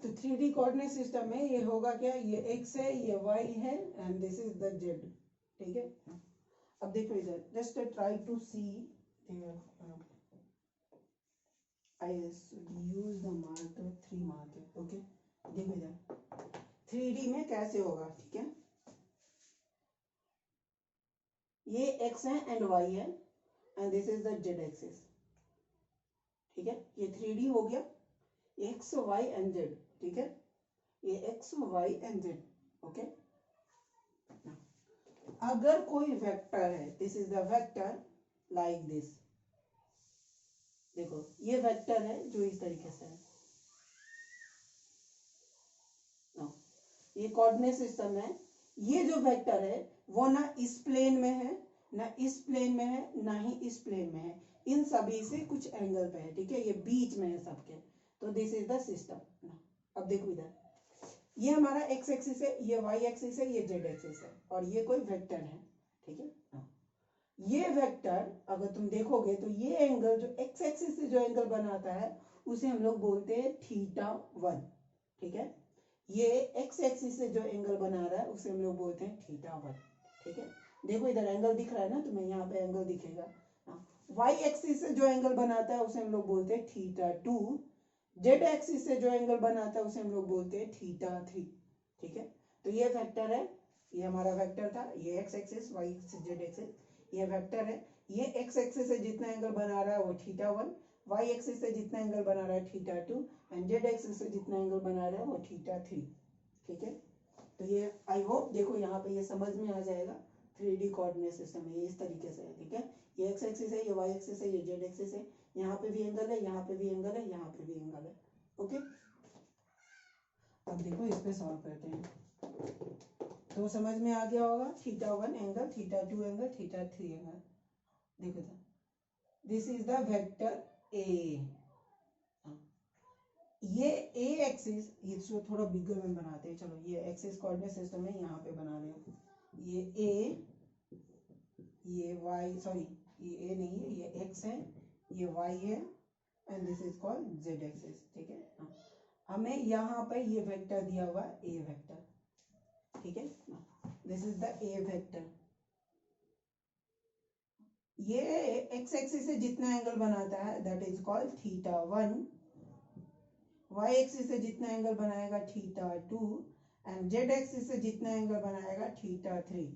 तो 3D कोऑर्डिनेट सिस्टम में ये होगा क्या, ये x है, ये y है and this is the z, ठीक है। अब देखो इधर, just try to see, I use the marker 3 marker, okay. देखो इधर 3D में कैसे होगा, ठीक है। ये x है एंड y है and this is the z axis, ठीक है। ये 3D हो गया, x y एंड z। ठीक है, ये x y and z। Okay, अगर कोई वेक्टर है, this is the vector like this, देखो ये वेक्टर है जो इस तरीके से है, ये कोऑर्डिनेट सिस्टम है। ये जो वेक्टर है वो ना इस प्लेन में है, ना इस प्लेन में है, ना ही इस प्लेन में है, इन सभी से कुछ एंगल पे है, ठीक है, ये बीच में है सबके। तो दिस इज द सिस्टम। अब देखो इधर, ये हमारा एक्स एक्सिस है, ये वाई एक्सिस है, ये जेड एक्सिस है, और ये कोई वेक्टर है, ठीक है। ये वेक्टर अगर तुम देखोगे तो ये एंगल जो एक्स एक्सिस से जो एंगल बनाता है उसे हम लोग बोलते हैं θ1, ठीक है। ये एक्स एक्सिस से जो एंगल बना रहा है उसे हम लोग बोलते हैं θ1, ठीक है। देखो इधर एंगल दिख रहा है ना तुम्हें, यहाँ पे एंगल दिखेगा। वाई एक्सिस से जो एंगल बनाता है उसे हम लोग बोलते हैं θ2, जेड एक्सिस से जो एंगल बनाता है उसे हम लोग बोलते हैं θ3, ठीक है। तो ये वेक्टर है, ये हमारा वेक्टर था, ये x axis, Y axis, Z axis, ये वेक्टर है। ये एक्स एक्सिस से जितना एंगल बना रहा है वो θ1, वाई एक्सिस से जितना एंगल बना रहा है θ2, एंड जेड एक्सिस से जितना एंगल बना रहा है वो θ3, ठीक है। तो ये आई होप देखो यहाँ पे ये समझ में आ जाएगा, 3D कोऑर्डिनेट सिस्टम है, ये इस तरीके से है, ठीक है। ये एक्स एक्सिस है, ये वाई एक्सिस है, ये जेड एक्सिस है, यहाँ पे भी एंगल है, यहाँ पे भी एंगल है, यहाँ पे भी एंगल है, ओके। अब देखो इस पे सॉल्व करते हैं, तो समझ में आ गया होगा। θ1 एंगल, θ2 एंगल, θ3 एंगल। देखो था, this is the vector A. ये ए एक्सिस, इसको थोड़ा बिगर में बनाते हैं, चलो ये एक्सिस कोऑर्डिनेट सिस्टम है, यहाँ पे बना रहे हैं। ये ए, ये वाई, सॉरी ये ए नहीं है, ये एक्स है, ये वाई है, and this is called Z axis, ठीक है। हमें यहाँ पे ये वेक्टर दिया हुआ है ए वेक्टर, ठीक है। This is the A vector. ये एक्स एक्सिस से जितना एंगल बनाता है that is called θ1, Y axis से जितना एंगल बनाएगा θ2, एंड जेड एक्सिस से जितना एंगल बनाएगा θ3,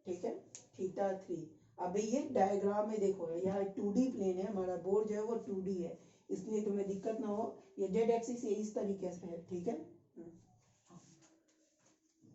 ठीक है, θ3। अब ये डायग्राम में देखो, यहाँ 2D प्लेन है, हमारा बोर्ड जो है वो 2D है, इसलिए तुम्हें दिक्कत ना हो। ये जेड एक्सिस ये इस तरीके से है, ठीक है।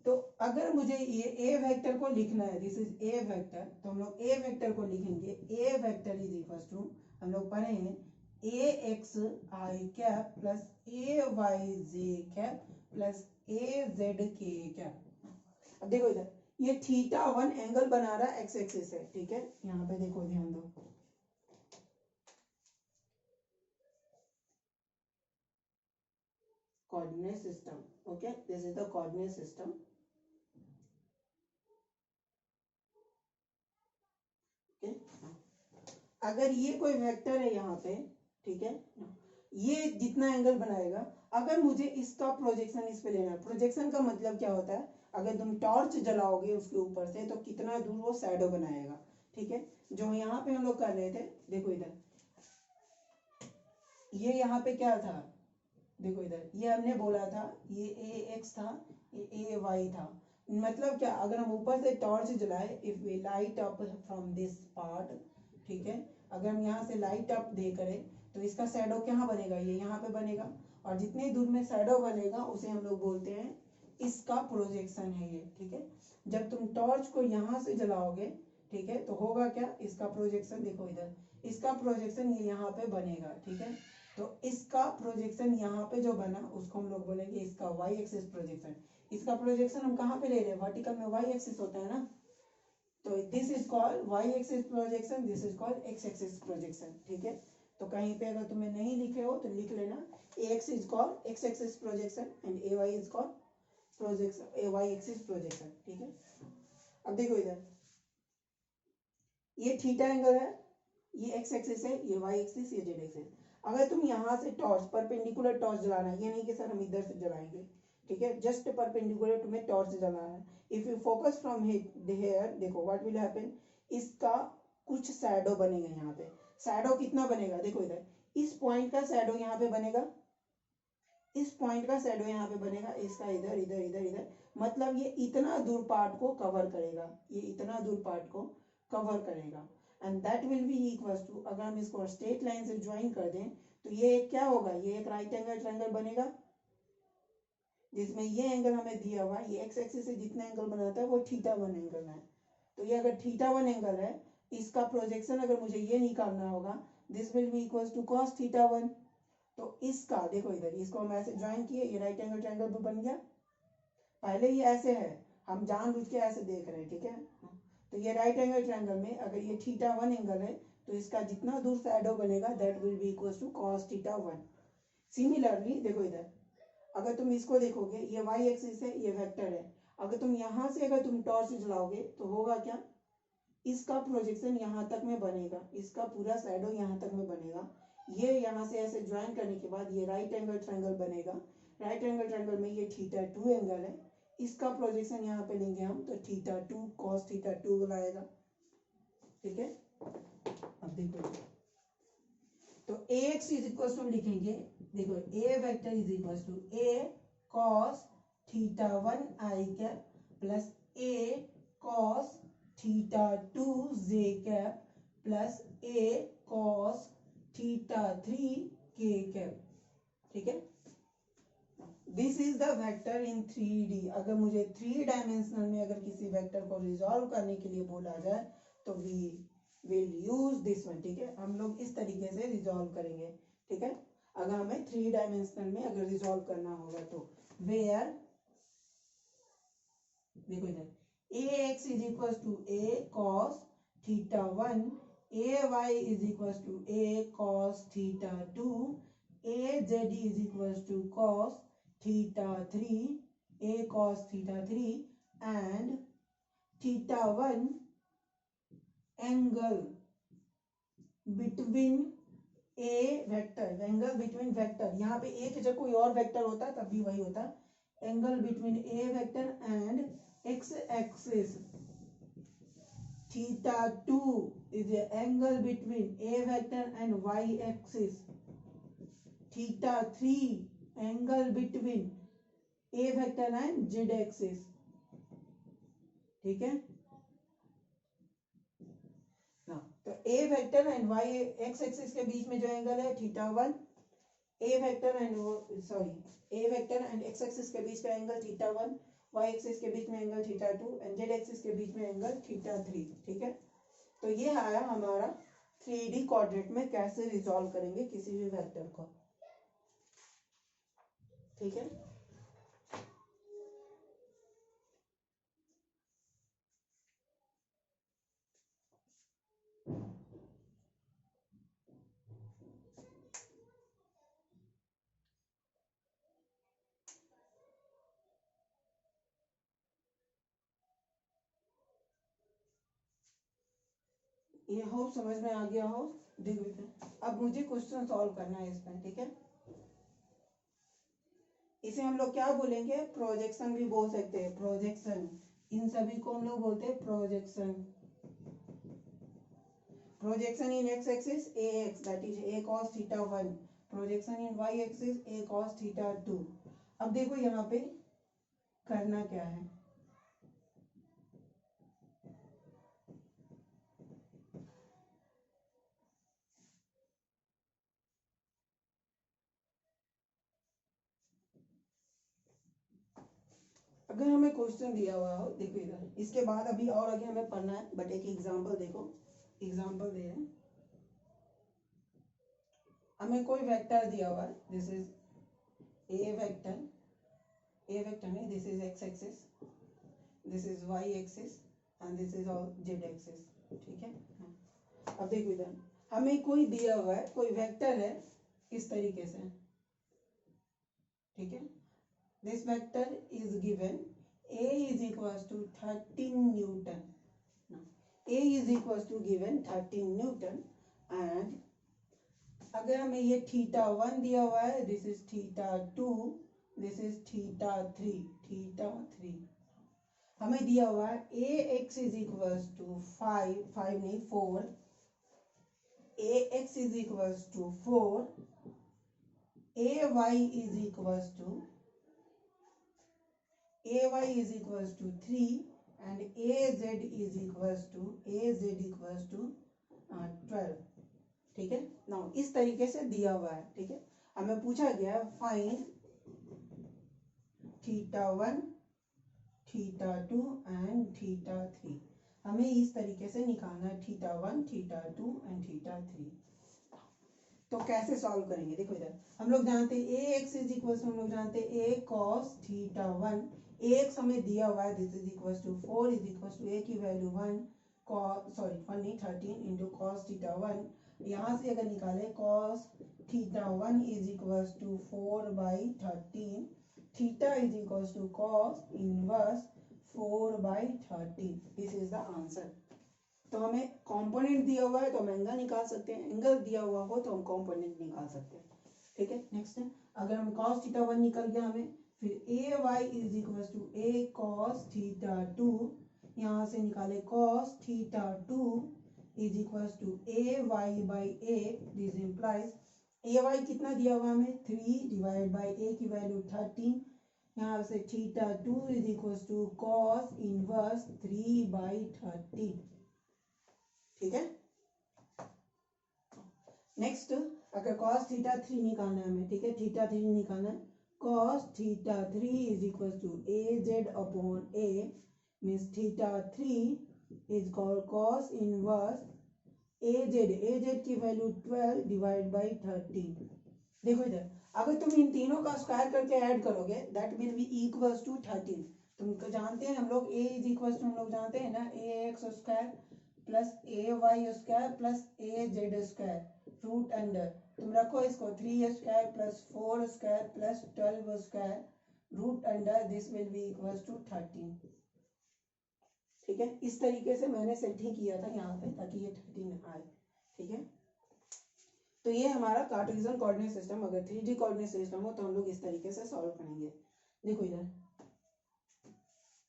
तो अगर मुझे ये ए वेक्टर को लिखना है, दिस इज ए वेक्टर, तो हम लोग ए वेक्टर को लिखेंगे, ए वेक्टर इज इक्वल टू, हम लोग पढ़े हैं, ए x i cap plus a Y j cap plus a Z के कैप। अब देखो इधर, ये θ1 एंगल बना रहा है एक्स एक्सिस से, ठीक है। यहाँ पे देखो, ध्यान दो, coordinate system, okay, this is the coordinate system. अगर ये कोई वेक्टर है यहाँ पे, ठीक है, ये जितना एंगल बनाएगा, अगर मुझे इसका प्रोजेक्शन इस पे लेना है, प्रोजेक्शन का मतलब क्या होता है, अगर तुम टॉर्च जलाओगे उसके ऊपर से तो कितना दूर वो शैडो बनाएगा, ठीक है। जो यहाँ पे हम लोग कर रहे थे, देखो इधर, ये यहाँ पे क्या था, देखो इधर, ये हमने बोला था ये ए एक्स था, ये ए वाई था। मतलब क्या, अगर हम ऊपर से टॉर्च जलाए, if we light up from this part, ठीक है, अगर हम यहाँ से लाइट अप दे करें तो इसका शैडो कहाँ बनेगा, ये यहाँ पे बनेगा, और जितनी दूर में शैडो बनेगा उसे हम लोग बोलते हैं इसका प्रोजेक्शन है ये, ठीक है। जब तुम टॉर्च को यहाँ से जलाओगे, ठीक है, तो होगा क्या, इसका प्रोजेक्शन देखो इधर, इसका प्रोजेक्शन ये यहाँ पे बनेगा, ठीक है। तो इसका प्रोजेक्शन यहाँ पे जो बना उसको हम लोग बोलेंगे इसका वाई एक्सिस प्रोजेक्शन। इसका प्रोजेक्शन हम कहाँ पे ले रहे हैं, वर्टिकल में वाई एक्सिस होता है ना, तो this is called y axis projection, this is called x axis projection, ठीक है। तो कहीं पे अगर तुम्हें नहीं लिखे हो तो लिख लेना, A X is called x axis projection and A Y is called projection, A Y axis projection, ठीक है। अब देखो इधर, ये थीटा एंगल है, ये एक्स एक्सिस है, ये वाई एक्सिस, ये जेड एक्सिस। अगर तुम यहाँ से टॉर्च, परपेंडिकुलर टॉर्च जलाना है, ये नहीं कि सर हम इधर से जलाएंगे, ठीक है, जस्ट परपेंडिकुलर तुम्हें टॉर्च जलाना है। If you focus from here, देखो व्हाट विल हैपन, इसका कुछ शैडो बनेगा यहाँ पे। शैडो कितना बनेगा, देखो इधर, इस पॉइंट का शैडो यहाँ पे बनेगा, इस पॉइंट का शैडो यहाँ पे बनेगा, इसका इधर इधर इधर इधर, मतलब ये इतना दूर पार्ट को कवर करेगा, ये इतना दूर पार्ट को कवर करेगा, and that will be equals to, अगर हम इसको स्ट्रेट लाइन से ज्वाइन कर दें तो ये क्या होगा, ये एक राइट एंगल ट्रायंगल बनेगा, जिसमें ये एंगल हमें दिया हुआ है, ये एक्स एक्सिस से जितना एंगल बनाता है वो θ1 एंगल है। तो ये अगर θ1 एंगल है, इसका प्रोजेक्शन अगर मुझे ये निकालना होगा, this will be equals to cos θ1। तो इसका देखो इधर, इसको हम ऐसे ज्वाइन किए, ये राइट एंगल ट्रायंगल बन गया। पहले ये ऐसे है, हम जानबूझ के ऐसे देख रहे हैं, ठीक है। तो ये राइट एंगल ट्रायंगल में अगर ये θ1 एंगल है, तो इसका जितना दूर शैडो बनेगा that will be equals to cos θ1। Similarly देखो इधर, अगर तुम इसको देखोगे, ये y एक्सिस है, ये वेक्टर है, अगर तुम यहाँ से अगर तुम टॉर्च जलाओगे तो होगा क्या, इसका प्रोजेक्शन यहाँ तक में बनेगा, इसका पूरा शैडो यहाँ तक में बनेगा। ये यहाँ से ऐसे ज्वाइन करने के बाद ये राइट एंगल ट्रायंगल बनेगा। राइट एंगल ट्रायंगल में ये θ2 एंगल है, इसका प्रोजेक्शन यहाँ पे लेंगे हम, तो θ2 cos θ2 बनाएगा, ठीक है। अब देखो, तो ax इज इक्वल टू लिखेंगे, देखो a vector is equal to a cos θ1 i cap plus a cos θ2 j cap plus a cos θ3 k cap, ठीक है। This is the vector in 3D। अगर मुझे 3 डायमेंशनल में अगर किसी वेक्टर को रिजॉल्व करने के लिए बोला जाए तो we will use this one, ठीक है। हम लोग इस तरीके से रिजॉल्व करेंगे, ठीक है। अगर हमें 3 डायमेंशनल में अगर रिजॉल्व करना होगा तो वेयर, देखो इधर, ax is equal to a cos θ1, ay is equal to a cos θ2, az is equal to cos θ3, a cos θ3 and θ1 angle between a vector, angle between vector, यहाँ पे एक जब कोई और वेक्टर होता है तब भी वही होता है, angle between a vector and x axis, θ2 is the angle between a vector and y axis, θ3 angle between a vector and z axis, ठीक है ना। तो a vector and y x axis के बीच में जो एंगल है θ1, a vector and sorry a vector and x axis के बीच का एंगल θ1, y एक्सिस के बीच में एंगल θ2 एंड z एक्सिस के बीच में एंगल θ3, ठीक है। तो ये आया हमारा 3D कोऑर्डिनेट में कैसे रिजॉल्व करेंगे किसी भी वेक्टर को, ठीक है। ये हो समझ में आ गया हो, देखो अब मुझे क्वेश्चन सॉल्व करना है इसमें, ठीक है। इसे हम लोग क्या बोलेंगे, प्रोजेक्शन भी बोल सकते हैं, प्रोजेक्शन, इन सभी को हम लोग बोलते हैं projection. Projection in x axis ax that is a cos θ1, projection in y axis a cos θ2। अब देखो यहाँ पे करना क्या है, अगर हमें क्वेश्चन दिया हुआ हो, देखो इधर, इसके बाद अभी और आगे हमें पढ़ना है, बट एक एग्जांपल देखो, एग्जांपल दे रहे हैं, हमें कोई वेक्टर दिया हुआ है, this is A vector, A vector नहीं, this is x axis, this is y axis and this is all z axis, ठीक है। अब देखो इधर हमें कोई दिया हुआ है, कोई वेक्टर है इस तरीके से, ठीक है। This vector is given, a is equals to 13 Newton, a is equals to given 13 Newton and अगर हमें ये θ1 दिया हुआ है, दिस इज θ2, दिस इज θ3, θ3 हमें दिया हुआ है ax इज इक्वल्स टू 5 नहीं 4, ax is equals to 4, ay is equals to ay is equals to 3 and az is equals to 12, ठीक है। नाउ इस तरीके से दिया हुआ है, ठीक है। हमें पूछा गया फाइंड θ1, θ2 एंड θ3। हमें इस तरीके से निकालना है θ1, θ2 एंड θ3। तो कैसे सॉल्व करेंगे, देखो इधर हम लोग जानते हैं ax इज इक्वल टू, हम लोग जानते हैं a cos θ1, ax हमें दिया हुआ है, this is equal to 4 is equal to a की वैल्यू 1 1 नहीं 13 इंटू कॉस θ1। यहाँ से अगर निकाले cos θ1 is equal to 4/13, theta is equal to cos inverse 4/13। This is the answer. तो हमें कंपोनेंट दिया हुआ है तो हम एंगल निकाल सकते हैं, एंगल दिया हुआ हो तो हम कंपोनेंट निकाल सकते हैं। ठीक है, नेक्स्ट है, अगर हम cos θ1 निकल गया हमें, फिर a y is equal to a cos θ2, यहाँ से निकाले cos θ2 is equal to a y by a। This implies a y कितना दिया हुआ हमें 3 डिवाइड बाई a की वैल्यू 13, यहाँ से θ2 is equal to cos inverse 3/13। ठीक है, नेक्स्ट अगर cos θ3 निकालना है हमें, ठीक है, θ3 निकालना है, cos θ3 is equal to az upon a, means θ3 is called cos inverse az की वैल्यू 12 डिवाइड बाई 13। देखो इधर अगर तुम इन तीनों का स्क्वायर करके ऐड करोगे that will be equals to 13। तुम जानते हैं हम लोग a इज इक्वल टू, हम लोग जानते हैं ना, ax square plus a y square plus a z square root under, तुम रखो इसको 3 square plus 4 square plus 12 square root under, this will be equals to 13। ठीक है, इस तरीके से मैंने सेट ही किया था यहाँ पे ताकि ये 13 आए। ठीक है, तो ये हमारा कार्टेशियन कोऑर्डिनेट सिस्टम, अगर 3D कोऑर्डिनेट सिस्टम हो तो हम लोग इस तरीके से सॉल्व करेंगे। देखो इधर,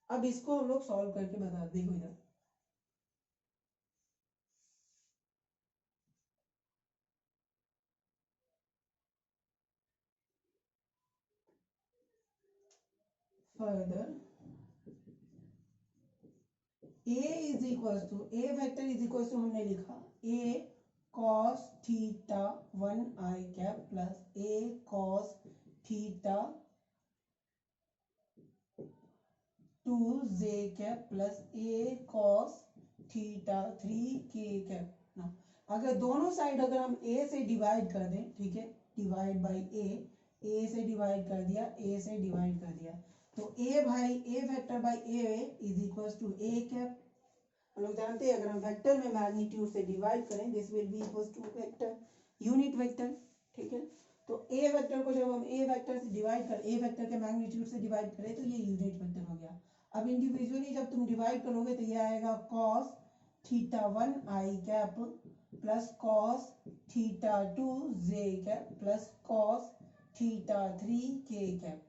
अब इसको हम लोग सॉल्व करके बता, देखो इधर further a is equals to, a vector is equal to हमने लिखा a cos θ1 I cap plus a cos θ2 j cap plus a cos θ3 k cap. ना अगर दोनों साइड अगर हम a से डिवाइड कर दें, ठीक है, डिवाइड बाई a से डिवाइड कर दिया, a से डिवाइड कर दिया, तो a भाई a vector by a is equal to a cap. हम लोग जानते हैं अगर हम वेक्टर में मैग्नीट्यूड से डिवाइड करें this will be equal to vector, unit vector. ठीक है, तो a वेक्टर को जब हम a वेक्टर से डिवाइड कर, a वेक्टर के मैग्नीट्यूड से डिवाइड करें तो ये यूनिट वेक्टर हो गया। अब इंडिविजुअली जब तुम डिवाइड करोगे तो ये आएगा cos θ1 I cap plus cos θ2 j cap plus cos θ3 k cap.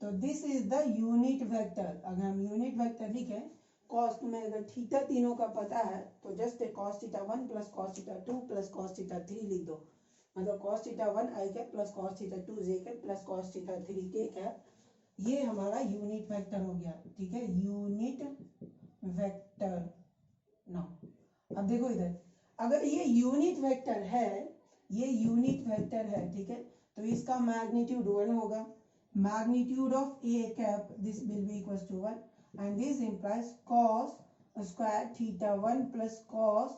तो this is the unit vector. अगर हम यूनिट वेक्टर लिखें, कॉस में अगर थीटा तीनों का पता है तो just cos θ1 plus cos θ2 plus cos θ3 लिख दो, मतलब cos θ1 I cap plus cos θ2 j cap plus cos θ3 k cap, ये हमारा यूनिट वेक्टर हो गया। ठीक है, यूनिट वेक्टर। नाउ अब देखो इधर, अगर ये यूनिट वेक्टर है, ये यूनिट वेक्टर है, ठीक है, तो इसका मैग्नीट्यूड 1 होगा, magnitude of a cap, this will be equals to 1, and this implies cos square θ1 plus cos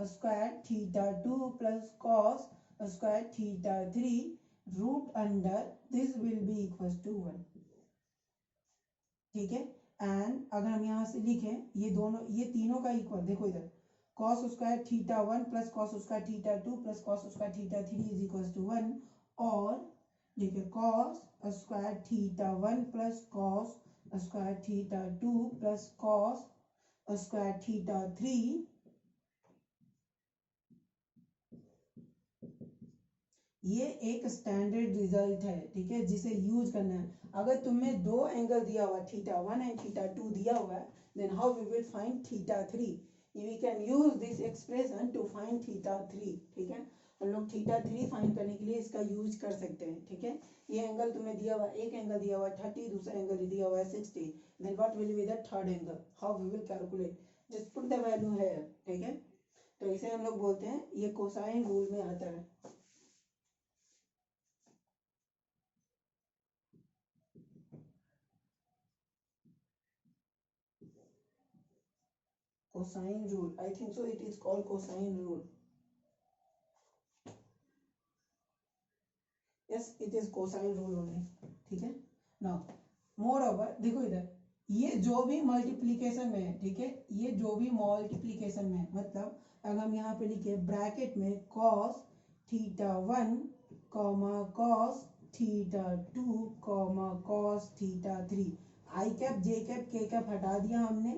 square θ2 plus cos square θ3 root under, this will be equals to 1। ठीक है, एंड अगर हम यहाँ से लिखें ये दोनों, ये तीनों का इक्वल, देखो इधर cos square θ1 plus cos square θ2 plus cos square θ3 is equal to 1, और देखिए cos square θ1 plus cos square θ2 plus cos square θ3, ये एक स्टैंडर्ड रिजल्ट है। ठीक है, जिसे यूज करना है। अगर तुम्हें दो एंगल दिया हुआ θ1 एंड θ2 दिया हुआ है, then how we will find θ3, we can use this expression to find θ3। ठीक है, हम लोग θ3 फाइंड करने के लिए इसका यूज कर सकते हैं। ठीक है, ये एंगल तुम्हें दिया हुआ, एक एंगल दिया हुआ 30, दूसरा एंगल दिया हुआ है 60, then what will be the third angle, how we will calculate, just put the value है। ठीक है, तो इसे हम लोग बोलते हैं, ये कोसाइन रूल में आता है। cosine rule. I think so it is called cosine rule. Yes, it is cosine rule only. ठीक है. Now moreover देखो इधर, ये जो भी मल्टीप्लीकेशन में है, ठीक है, ये जो भी मल्टीप्लीकेशन में है, मतलब अगर हम यहाँ पे लिखे ब्रैकेट में cos theta 1 cos theta 2 cos theta 3, आई कैप जे कैप के कैप हटा दिया हमने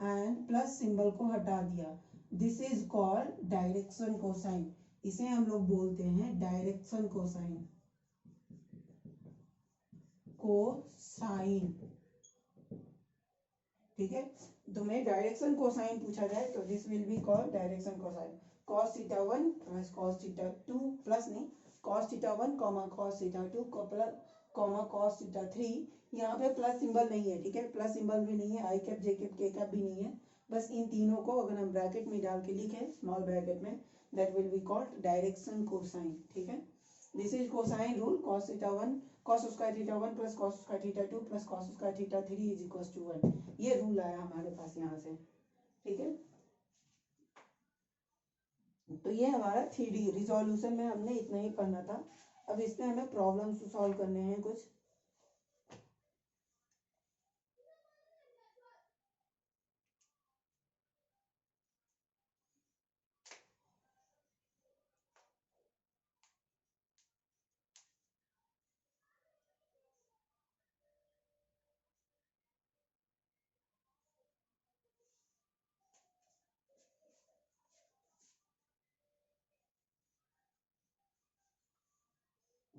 एंड प्लस सिंबल को हटा दिया. This is called direction cosine. इसे हम लोग बोलते हैं डायरेक्शन कोसाइन. कोसाइन, ठीक है. तुम्हें डायरेक्शन कोसाइन पूछा जाए तो this will be called direction cosine. cos theta 1 plus cos theta 2 plus नहीं cos theta 1 cos theta 2 cos theta 3. यहाँ पे प्लस सिंबल नहीं है, ठीक है, प्लस सिंबल भी नहीं है, आई कैप जे कैप के कैप भी नहीं है. बस इन तीनों को अगर हम ब्रैकेट में डाल के लिखे स्मॉल ब्रैकेट में, that will be called direction cosine. ठीक है. This is cosine rule. cos theta 1 cos square theta 1 plus cos square theta 2 plus cos square theta 3 is equal to 1. ये रूल आया हमारे पास यहाँ से. ठीक है. तो ये हमारा 3D रिजोल्यूशन में हमने इतना ही पढ़ना था. अब इसमें हमें प्रॉब्लम्स सॉल्व करने हैं कुछ.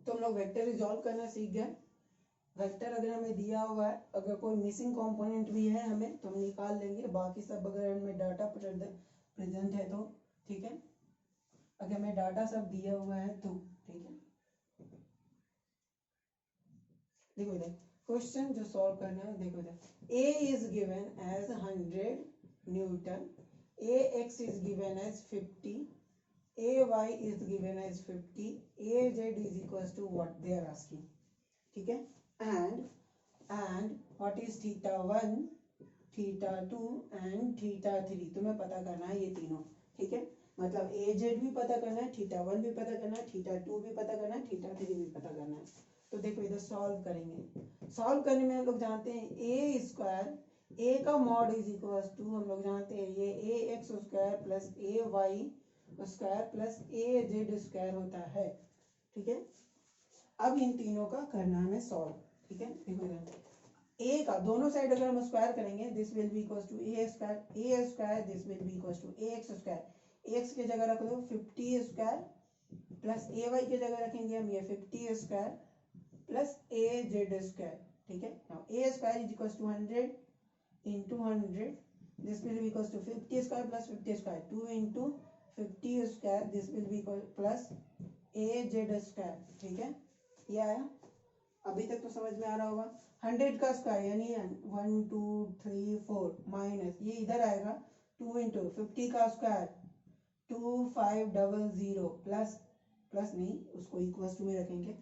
तो हम लोग वेक्टर रिजॉल्व करना सीख गए. वेक्टर अगर हमें दिया हुआ है, अगर कोई मिसिंग कंपोनेंट भी है हमें तो हम निकाल लेंगे. बाकी सब अगर हमें डाटा प्रेजेंट है तो ठीक है. अगर हमें डाटा सब दिया हुआ है तो ठीक है. देखो इधर क्वेश्चन जो सॉल्व करना है, देखो इधर A is given as 100 Newton, AX is given as 50, AY is given as 50, AZ is equals to what they are asking. ठीक है. and what is theta 1, theta 2 and theta 3 तुम्हें पता करना है ये तीनों. ठीक है. मतलब AZ भी पता करना है, थीटा 1 भी पता करना है, थीटा 2 भी पता करना है, थीटा 3 भी पता करना है. तो देखो इधर सॉल्व करेंगे. सॉल्व करने में हम लोग जानते हैं ए स्क्वायर, ए का मॉड इज इक्वल टू हम लोग जानते हैं ये ए x square plus a y square plus a z square होता है. ठीक है. अब इन तीनों का करना है सॉल्व. ठीक है. देखो इधर ए का दोनों साइड अगर हम स्क्वायर करेंगे this will be equal to a square this will be equal to a x square. X की जगह रख दो 50 स्क्वायर प्लस ए वाई की जगह रखेंगे हम ये 50 square plus a z square. ठीक है. Now a square is equal to 100 into 100. This will be equals to 50 square plus 50 square. 2 into 50 square. This will be equal plus a z square. ठीक है. ये आया. अभी तक तो समझ में आ रहा होगा. 100 का स्क्वायर यानी 1 2 3 4 माइनस ये इधर आएगा 2 into 50 का स्क्वायर 2500 प्लस प्लस नहीं उसको इक्वल्स टू में रखेंगे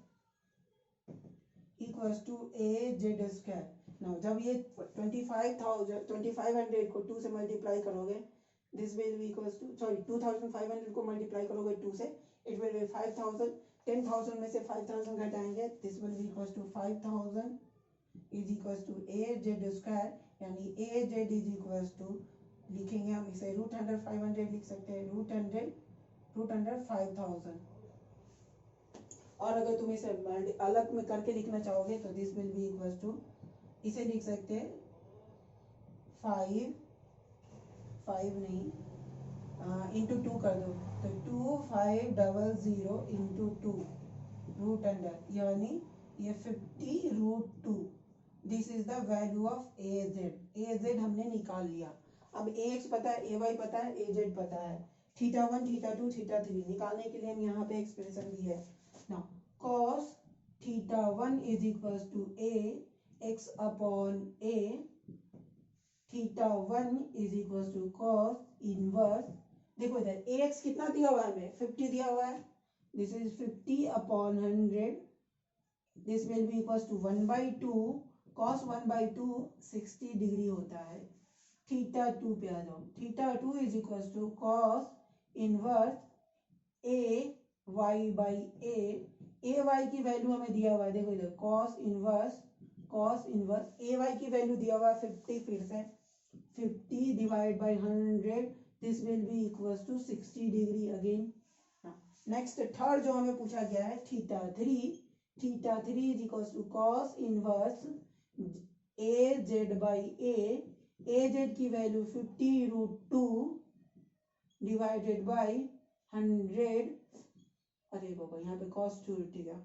equals to a z square. Now जब ये 2500 को 2 से मल्टीप्लाई करोगे this will be equals to 2500 को मल्टीप्लाई करोगे 2 से इट विल बी 5000. 10,000 में से 5000 घटाएंगे this will be equals to 5000 is equals to a z square यानी a z is equals to लिखेंगे हम इसे √100 500 लिख सकते हैं √100 5000. और अगर तुम इसे अलग में करके लिखना चाहोगे तो this will be equals to इसे लिख सकते हैं 5 नहीं इंटू 2 कर दो तो 2500 इंटू 2 √100 यानी ये 50 √2. This is the value of A Z हमने निकाल लिया. अब ए एक्स पता है, ए वाई पता है, ए जेड पता है. थीटा 1 थीटा 2 थीटा 3 निकालने के लिए हम यहाँ पे एक्सप्रेशन दी है. Now cos theta 1 is equals to a x अपॉन a theta 1 is equals to cos inverse. देखो इधर ax कितना दिया हुआ है हमें 50 दिया हुआ है. दिस इज 50 upon 100. This will be equals to 1/2 cos 1/2 60 degree होता है. थीटा 2 पे आ जाओ। थीटा 2 is equal to cos inverse a y by a y की वैल्यू हमें दिया हुआ है, देखो इधर कॉस इनवर्स ए वाई की वैल्यू दिया हुआ है 50, फिर से 50 divide by 100, this will be equals to 60 degree again. Next third जो हमें पूछा गया है theta 3 is equals to cos inverse a z by a z की वैल्यू 50√2 डिवाइडेड बाई 100, अरे बाबा यहाँ पे कॉस 2 रुट गया,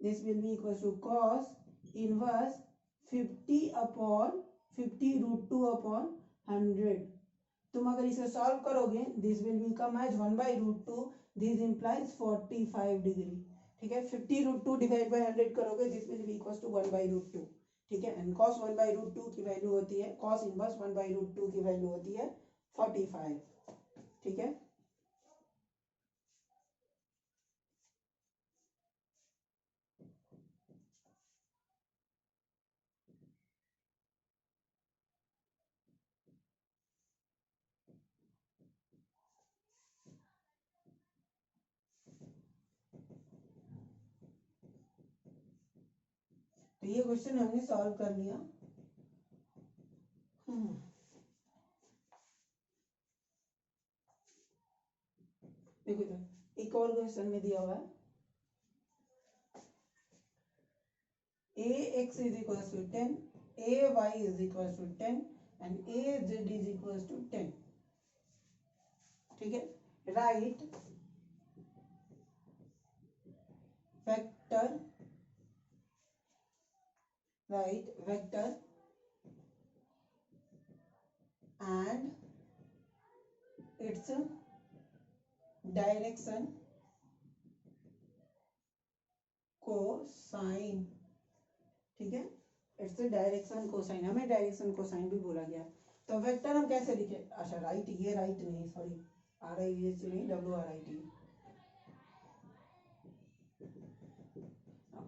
this will be equal to cos inverse 50/50√2 upon 100। तुम अगर इसे सॉल्व करोगे this will become as 1/√2, this implies 45 degree. ठीक है, 50√2 डिवाइड बाय 100 करोगे this will be equals to 1/√2। ठीक है, एंड cos 1/√2 की वैल्यू होती है, cos इनवर्स 1/√2 की वैल्यू होती है 45। ठीक है, तो ये क्वेश्चन हमने सॉल्व कर लिया। देखो इधर एक और क्वेश्चन में दिया हुआ है ax is equals to 10, ay is equals to 10 and az is equals to 10। ठीक है, right vector and its direction cosine. ठीक है, इट्स डायरेक्शन कोसाइन, हमें डायरेक्शन कोसाइन भी बोला गया। तो वेक्टर हम कैसे लिखे, अच्छा राइट, ये राइट नहीं, सॉरी आर आई एच नहीं, WRIT।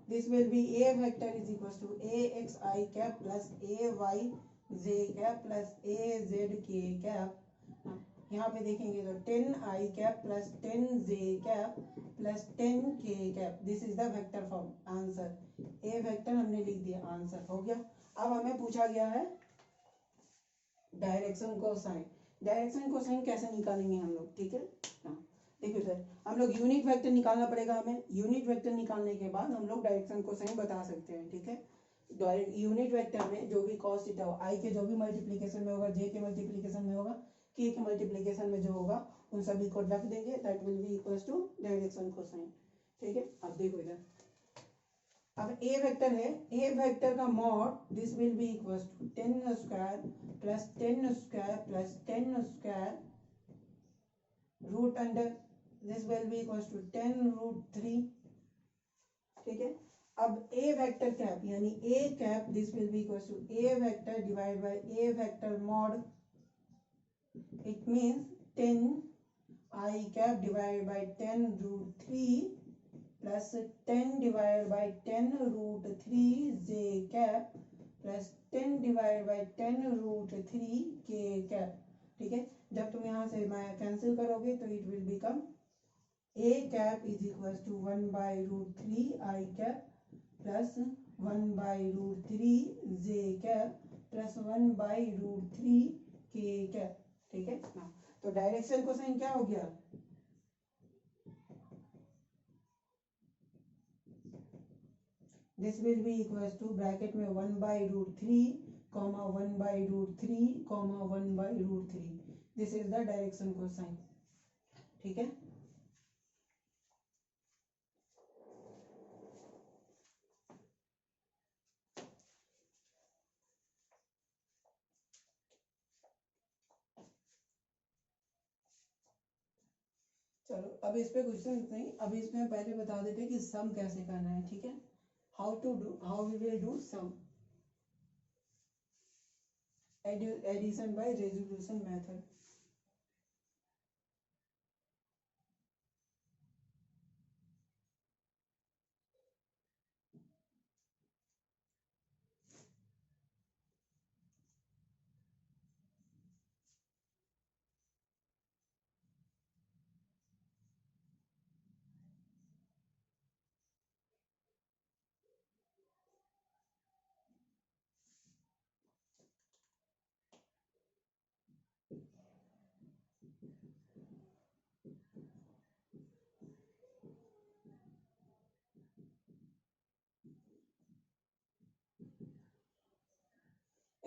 This will be a vector is equal to axi cap plus ayj cap plus az k cap. यहाँ पे देखेंगे तो 10i cap plus 10j cap plus 10k cap, this is the vector form. Answer a vector हमने लिख दिया, answer हो गया। अब हमें पूछा गया है डायरेक्शन कोसाइन। डायरेक्शन कोसाइन कैसे निकालेंगे हम लोग, ठीक है। देखिए सर, हम लोग यूनिट वेक्टर निकालना पड़ेगा हमें, यूनिट वेक्टर निकालने के बाद हम लोग डायरेक्शन कोसाइन बता सकते हैं। ठीक है, यूनिट वेक्टर में जो भी कॉस थीटा हो, आई के जो भी मल्टीप्लीकेशन में होगा, जे के मल्टीप्लीकेशन में होगा, के मल्टीप्लीकेशन में जो होगा, उन सभी को रख देंगे, that will be equals to direction cosine. ठीक है, अब देखो इधर, अब ए वेक्टर है, ए वेक्टर का mod this will be equals to 10 square plus 10 square plus 10 square root under, this will be equals to 10√3। ठीक है, अब ए वेक्टर कैप यानी A cap this will be equals to A vector divide by A vector mod, it means 10 I cap divided by 10√3 plus 10 divided by 10√3 j cap plus 10 divided by 10√3 k cap। ठीक है, जब तुम यहाँ से मैं cancel करोगे तो it will become a cap is equals to 1/√3 I cap plus 1/√3 j cap plus 1/√3 k cap। ठीक है ना, तो डायरेक्शन कोसाइन क्या हो गया, this will be equals to bracket में 1/√3 comma 1/√3 comma 1/√3, this is the direction cosine. ठीक है, चलो अब इस पे क्वेश्चन नहीं, अब इसमें पहले बता देते कि सम कैसे करना है। ठीक है, how we will do some, addition by resolution method.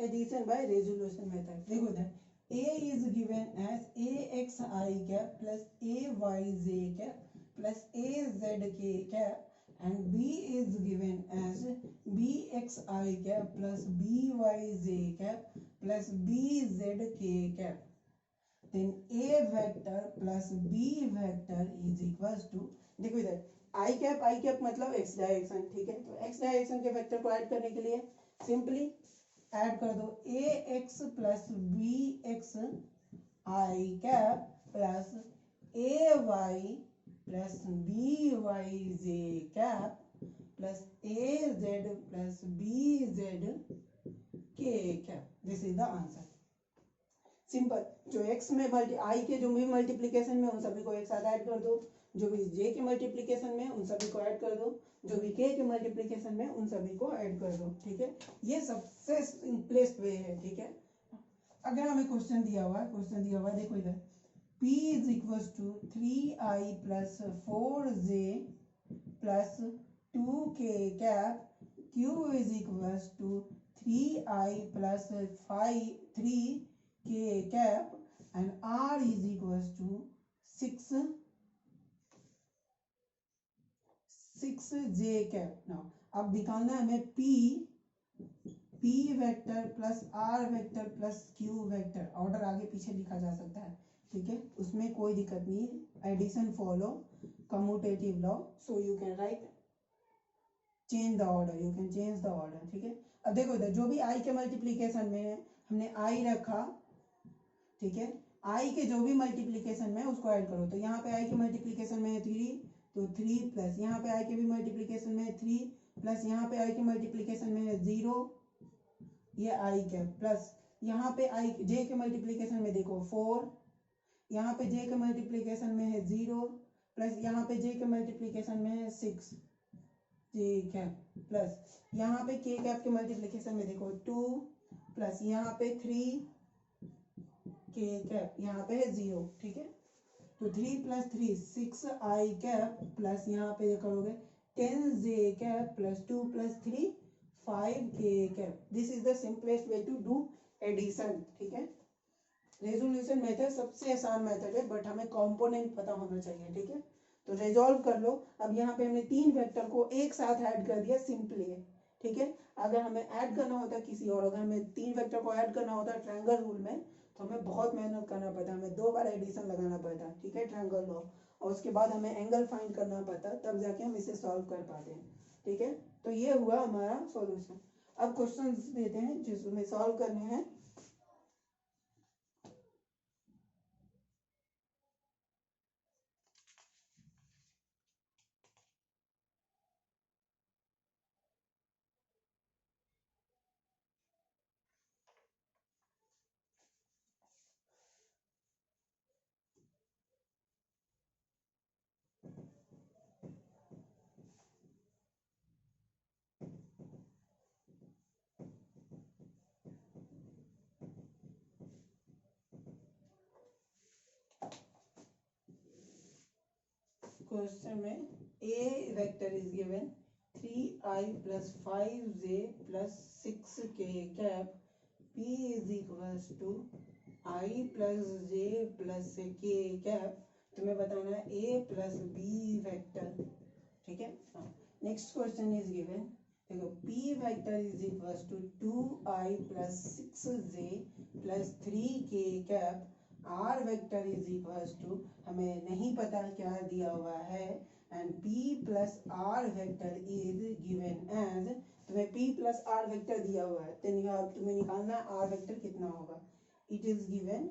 Addition by resolution method. देखो इधर A is given as AXI cap plus AYJ cap plus AZK cap and B is given as BXI cap plus BYJ cap plus BZK cap. Then A vector plus B vector is equals to, देखो इधर I cap मतलब x direction, ठीक है। तो x direction के vector को add करने के लिए सिंपली ऐड कर दो ax plus bx I cap plus ay plus byj cap plus az plus bz k cap. This is the answer. Simple. जो x में i के जो भी मल्टीप्लीकेशन में उन सभी को एक साथ ऐड कर दो, जो भी j के मल्टीप्लीकेशन में उन सभी को ऐड कर दो, जो भी k के मल्टीप्लीकेशन में उन सभी को ऐड कर दो, ठीक है। ये सबसे सिंपलेस्ट वे है, ठीक है। अगर हमें क्वेश्चन दिया हुआ है देखो इधर p is equal to 3i plus 4j plus 2k cap, q is equal to 3i plus 3k cap and r is equal to 6j cap. Now अब निकालना है हमें p vector plus r vector plus q vector. Order आगे पीछे लिखा जा सकता है, ठीक है, उसमें कोई दिक्कत नहीं है। Addition follow commutative law, so you can write change the order, you can change the order, ठीक है। अब देखो इधर जो भी i के मल्टीप्लीकेशन में हमने i रखा, ठीक है, i के जो भी मल्टीप्लीकेशन में उसको ऐड करो। तो यहाँ पे i के मल्टीप्लीकेशन में है 3, तो 3 प्लस यहाँ पे i के भी मल्टीप्लीकेशन में है 3 प्लस यहाँ पे i के मल्टीप्लीकेशन में है 0, ये i कैप प्लस यहाँ पे i j के मल्टीप्लीकेशन में देखो 4, यहाँ पे j के मल्टीप्लीकेशन में है 0 प्लस यहाँ पे j के मल्टीप्लीकेशन में है 6 j कैप प्लस यहाँ पे k कैप के मल्टीप्लीकेशन में देखो 2 प्लस यहाँ पे 3 k कैप, यहाँ पे है 0, ठीक है। तो 3 प्लस 3 6i कैप प्लस यहाँ पे करोगे 10j cap plus 2 plus 3 5k cap. This is the simplest way to do addition, ठीक है। रेजोल्यूशन मेथड सबसे आसान मेथड है, बट हमें कंपोनेंट पता होना चाहिए, ठीक है। तो रिजॉल्व कर लो। अब यहाँ पे हमने 3 वेक्टर को एक साथ ऐड कर दिया सिंपली, ठीक है। अगर हमें ऐड करना होता किसी और, अगर हमें 3 वेक्टर को ऐड करना होता ट्रायंगल रूल में, तो हमें बहुत मेहनत करना पड़ता, हमें 2 बार एडिशन लगाना पड़ता, ठीक है, ट्रायंगल लॉ, और उसके बाद हमें एंगल फाइंड करना पड़ता, तब जाके हम इसे सॉल्व कर पाते हैं, ठीक है। तो ये हुआ हमारा सॉल्यूशन। अब क्वेश्चन देते हैं जिसमें सॉल्व करने हैं। क्वेश्चन में a vector is given 3i plus 5j plus 6k cap, p is equals to i plus j plus k cap. तुम्हें बताना है a प्लस b वेक्टर, ठीक है। नेक्स्ट क्वेश्चन इज गिवन, देखो p vector is equals to 2i plus 6j plus 3k cap, r vector is equals to हमें नहीं पता क्या दिया हुआ है, and p plus r vector is given as, तुम्हें p प्लस r वेक्टर दिया हुआ है, तो तुम्हें निकालना है r वेक्टर कितना होगा। It is given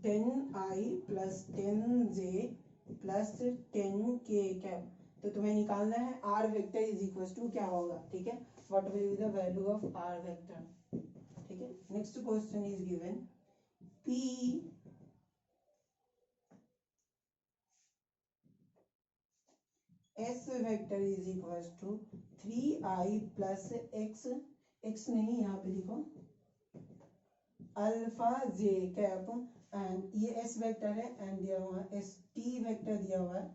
10i plus 10j plus 10k cap. तो तुम्हें निकालना है r vector is equals to क्या होगा, ठीक है, what will be the value of r vector, ठीक है। Next question is given p s vector is equals to 3i plus x नहीं, यहाँ पे लिखो अल्फा j कैप, एंड ये s वेक्टर है एंड दिया हुआ है s t वेक्टर दिया हुआ है,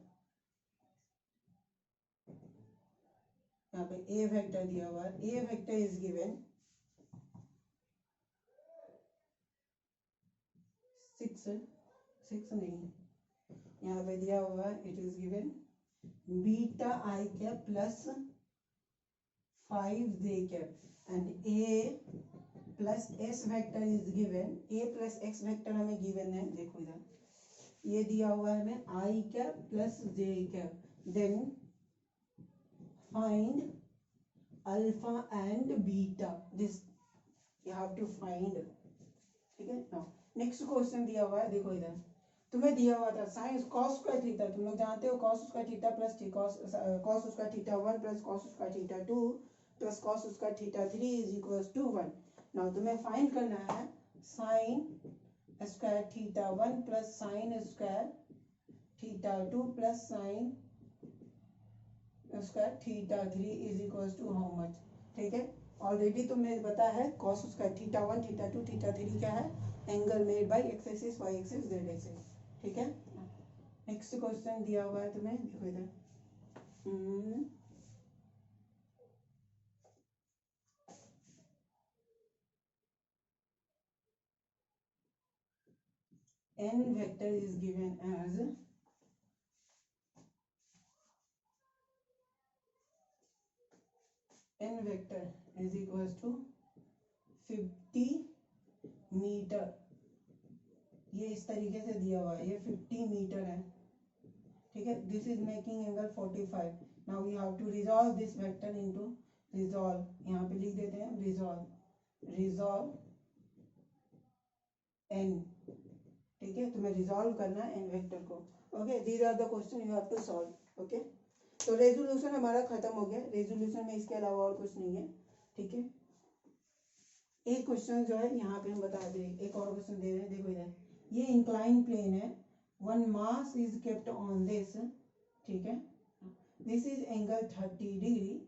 यहाँ पे ए वेक्टर दिया हुआ है, ए वेक्टर इज गिवन 6 नहीं, यहाँ पे दिया हुआ है it is given beta I cap plus 5 J cap and A plus S vector is given, A plus X vector हमें गिवन है, देखो इधर ये दिया हुआ है हमें I cap plus J cap, then find alpha and beta, this you have to find, ठीक है। नाउ नेक्स्ट क्वेश्चन दिया हुआ है, देखो इधर तुम्हें दिया हुआ था साइन कॉस स्क्वायर थीटा, तुम लोग जानते हो cos square theta plus cos square theta 1 plus cos square theta 2 plus cos square theta 3 is equals to 1। Now तुम्हें फाइंड करना है sine square theta 1 plus sine square theta 2 plus sine square theta 3 is equals to how much, ठीक है। Already तुम्हें पता है cos square theta 1 theta 2 theta 3 क्या है, angle made by x axis Y axis Z axis, ठीक है। Next question दिया हुआ है तुम्हें, देखो इधर n vector is given as n vector is equals to 50 metre, ये इस तरीके से दिया हुआ है, ये 50 मीटर है, ठीक है। This is making angle 45। Now we have to resolve this vector into, resolve यहाँ पे लिख देते हैं रिजॉल्व n, ठीक है। तुम्हें रिजॉल्व करना है n वेक्टर को, okay. These are the question you have to solve, okay. तो रेजोल्यूशन हमारा खत्म हो गया, रेजोल्यूशन में इसके अलावा और कुछ नहीं है, ठीक है। एक क्वेश्चन जो है यहाँ पे हम बता दें, एक और क्वेश्चन दे रहे हैं, देखो इधर ये इंक्लाइन प्लेन है, one mass is kept on this, ठीक है, दिस इज एंगल 30 डिग्री,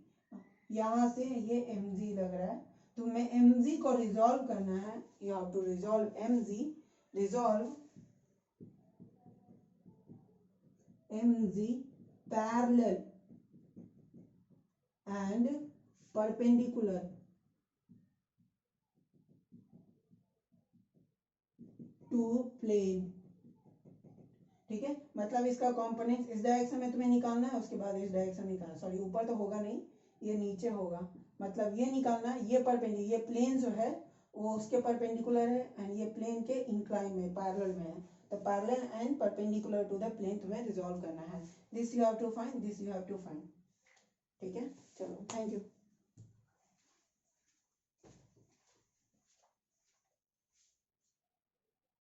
यहाँ से ये mg लग रहा है, तो मैं mg को रिजॉल्व करना है, you have to resolve mg parallel and perpendicular to plane, ठीक है। मतलब इसका कंपोनेंट इस डायरेक्शन में तुम्हें निकालना है, उसके बाद इस डायरेक्शन निकालना, सॉरी ऊपर तो होगा नहीं, ये नीचे होगा, मतलब ये निकालना है, ये परपेंडिकुलर, ये प्लेन जो है वो उसके परपेंडिकुलर है एंड ये प्लेन के इंक्लाइन में पैरेलल में है, तो parallel and perpendicular to the plane तुम्हें रिजॉल्व करना है, this you have to find, ठीक है। चलो थैंक यू।